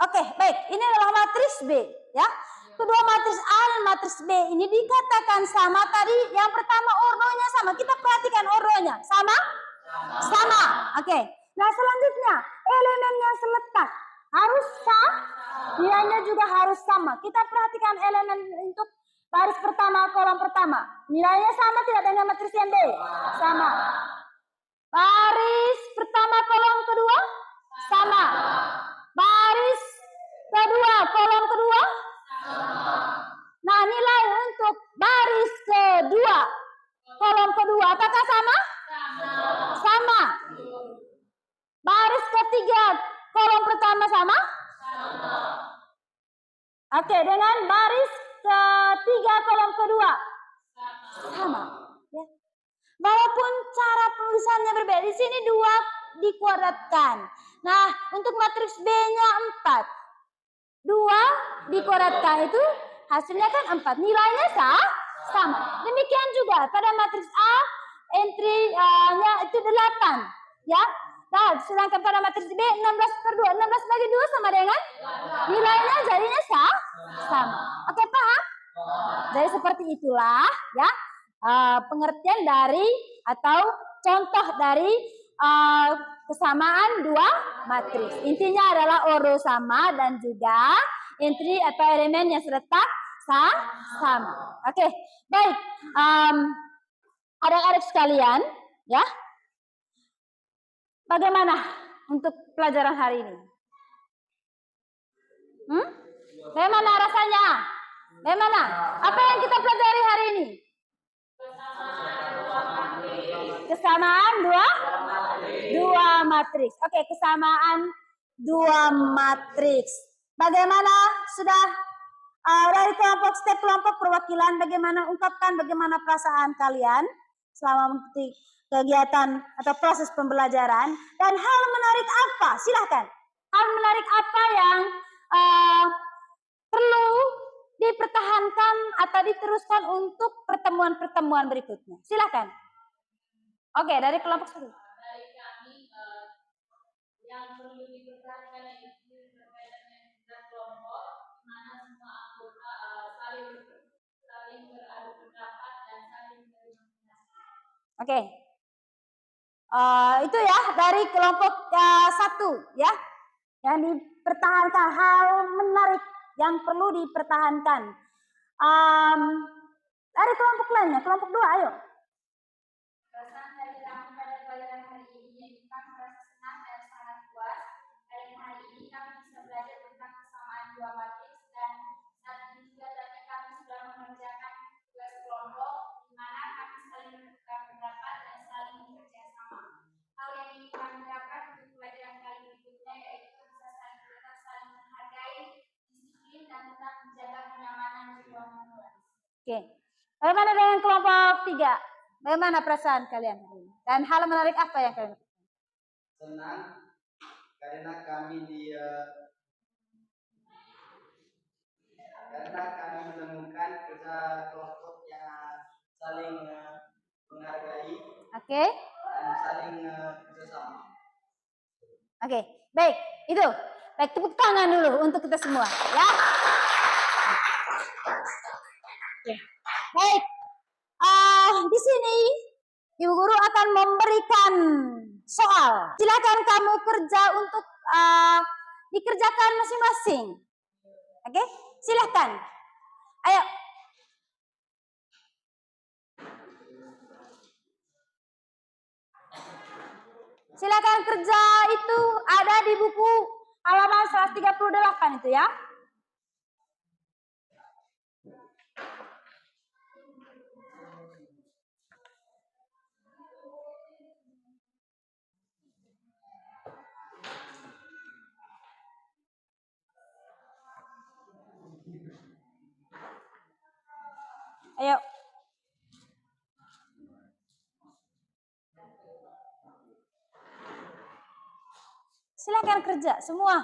A: Oke, baik. Ini adalah matriks B, ya. Kedua matriks A dan matriks B ini dikatakan sama tadi. Yang pertama ordonya sama. Kita perhatikan ordonya. Sama? Sama. Oke. Nah, selanjutnya elemen yang seletak harus sama. Nilainya juga harus sama. Kita perhatikan elemen untuk baris pertama, kolom pertama. Nilainya sama tidak dengan matriks yang B? Sama. Baris pertama, kolom kedua? Sama. Baris kedua, kolom kedua? Nah, nilai untuk baris kedua, kolom kedua, apakah sama? Sama. Baris ketiga, kolom pertama sama? Oke, dengan baris ketiga, kolom kedua? Sama. Ya. Walaupun cara penulisannya berbeda, di sini 2 dikuadratkan. Nah, untuk matriks B-nya 4. 2 dikuadratkan itu hasilnya kan 4. Nilainya sama. Demikian juga pada matriks A entry-nya itu 8. Ya. Nah, sedangkan pada matriks B 16/2. 16 bagi 2 sama dengan nilainya jadinya sama. Oke, paham? Jadi seperti itulah ya pengertian dari atau contoh dari kesamaan 2 matriks. Intinya adalah ordo sama dan juga entry atau elemen yang terletak sama. Oke, baik. Adik-adik sekalian, ya. Bagaimana untuk pelajaran hari ini? Bagaimana rasanya? Bagaimana? Apa yang kita pelajari hari ini? Kesamaan 2 matriks. Oke, kesamaan 2 matriks. Bagaimana sudah dari kelompok setiap kelompok perwakilan bagaimana ungkapkan bagaimana perasaan kalian selama mengikuti kegiatan atau proses pembelajaran dan hal menarik apa? Silahkan. Hal menarik apa yang perlu dipertahankan atau diteruskan untuk pertemuan-pertemuan berikutnya? Silahkan. Oke, dari kelompok 1.
B: Dari kami yang perlu dipertahankan itu berkaitan dengan kelompok, di mana semua anggota saling beradu pendapat dan saling berkomunikasi.
A: Oke. Itu ya dari kelompok 1 ya. Yang dipertahankan hal menarik yang perlu dipertahankan. Dari kelompok lainnya, kelompok 2, ayo.
E: Perasaan dari kami pada pelajaran hari ini yaitu kami merasa senang dan sangat puas. Dari hari ini kami bisa belajar tentang kesamaan 2 matriks dan saat ini juga kami
A: Oke. Bagaimana dengan kelompok 3? Bagaimana perasaan kalian hari ini? Dan hal menarik apa yang kalian lakukan?
D: Senang karena kami menemukan kerja kelompok yang saling menghargai
A: Oke.
D: dan saling kerjasama.
A: Oke, baik. Itu. Baik, tepuk tangan dulu untuk kita semua, ya. Oke. Baik. Di sini Ibu Guru akan memberikan soal. Silakan kamu kerja untuk dikerjakan masing-masing. Oke, silakan. Ayo. Silakan kerja itu ada di buku halaman 138 itu ya. Ayo. Silakan kerja semua.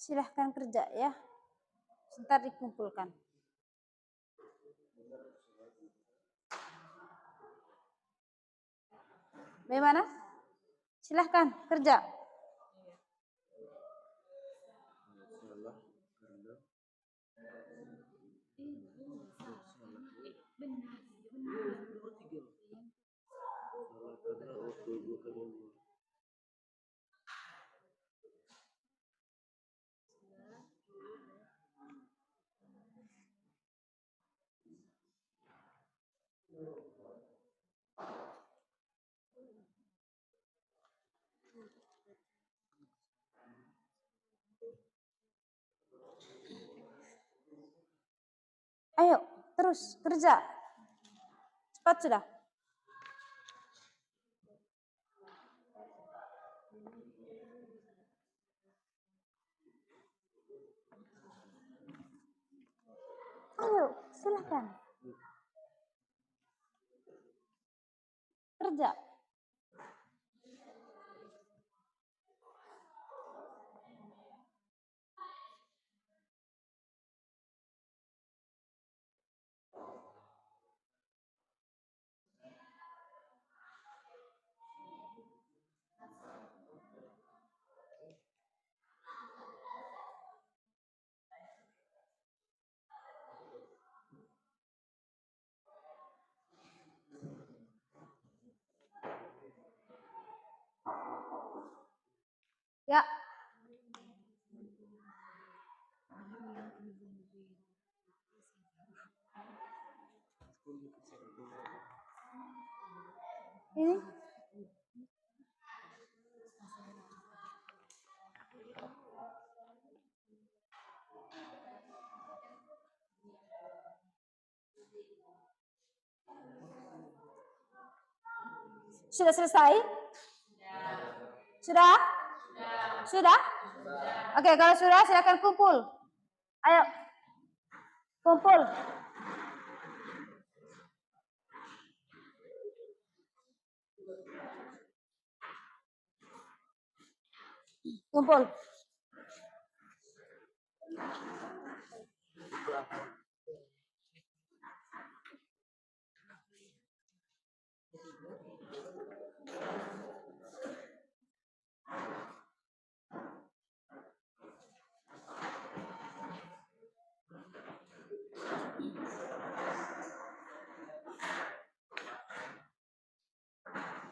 A: Silahkan kerja ya. Sebentar dikumpulkan. Bagaimana? Silahkan kerja. Ayo, terus kerja. Cepat sudah. Ayo, silakan. Kerja. Ya. Ini. Sudah selesai? Sudah? Sudah? Oke, kalau sudah silakan kumpul. Ayo. Kumpul. Kumpul.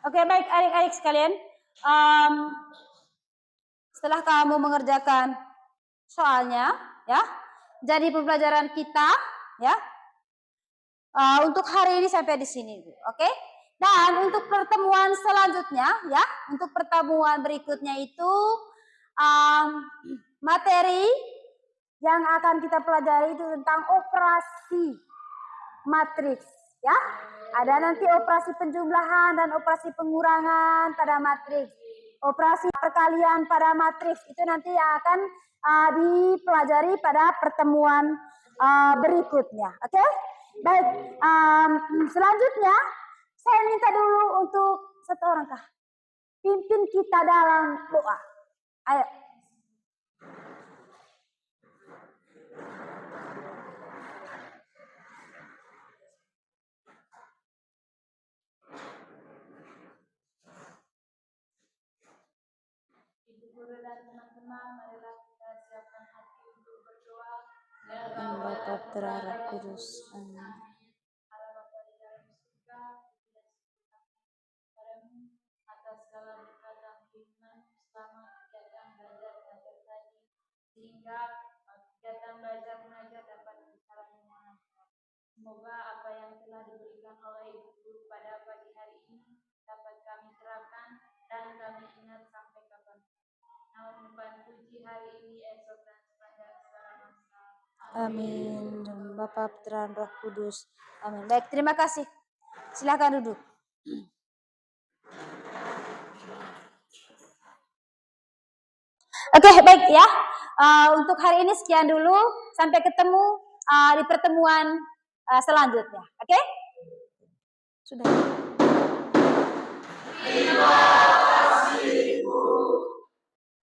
A: Oke, baik adik-adik sekalian. Setelah kamu mengerjakan soalnya, ya, jadi pembelajaran kita, ya, untuk hari ini sampai di sini, oke? Dan untuk pertemuan selanjutnya, ya, untuk pertemuan berikutnya itu materi yang akan kita pelajari itu tentang operasi matriks, ya. Ada nanti operasi penjumlahan dan operasi pengurangan pada matriks. Operasi perkalian pada matriks itu nanti yang akan dipelajari pada pertemuan berikutnya. Oke? Baik, selanjutnya saya minta dulu untuk satu orang kah? Pimpin kita dalam doa. Ayo.
B: Guru dan teman-teman, marilah kita siapkan hati untuk berdoa.
A: Bapa Putra Roh Kudus. Amin.
B: Allah Bapa di dalam surga, padamu atas segala berkat dan firman selama kegiatan belajar mengajar tadi, sehingga kegiatan belajar mengajar dapat berjalan dengan lancar. Semoga apa yang telah diberikan oleh Ibu Guru pada pagi hari ini dapat kami terapkan dan kami ingat sampai kapan. Namun puji hari ini, esok dan sepanjang segala masa.
A: Amin. Dan Bapa Putra Roh Kudus. Amin. Baik, terima kasih. Silakan duduk. Oke, baik ya. Untuk hari ini sekian dulu. Sampai ketemu di pertemuan selanjutnya. Oke? Sudah.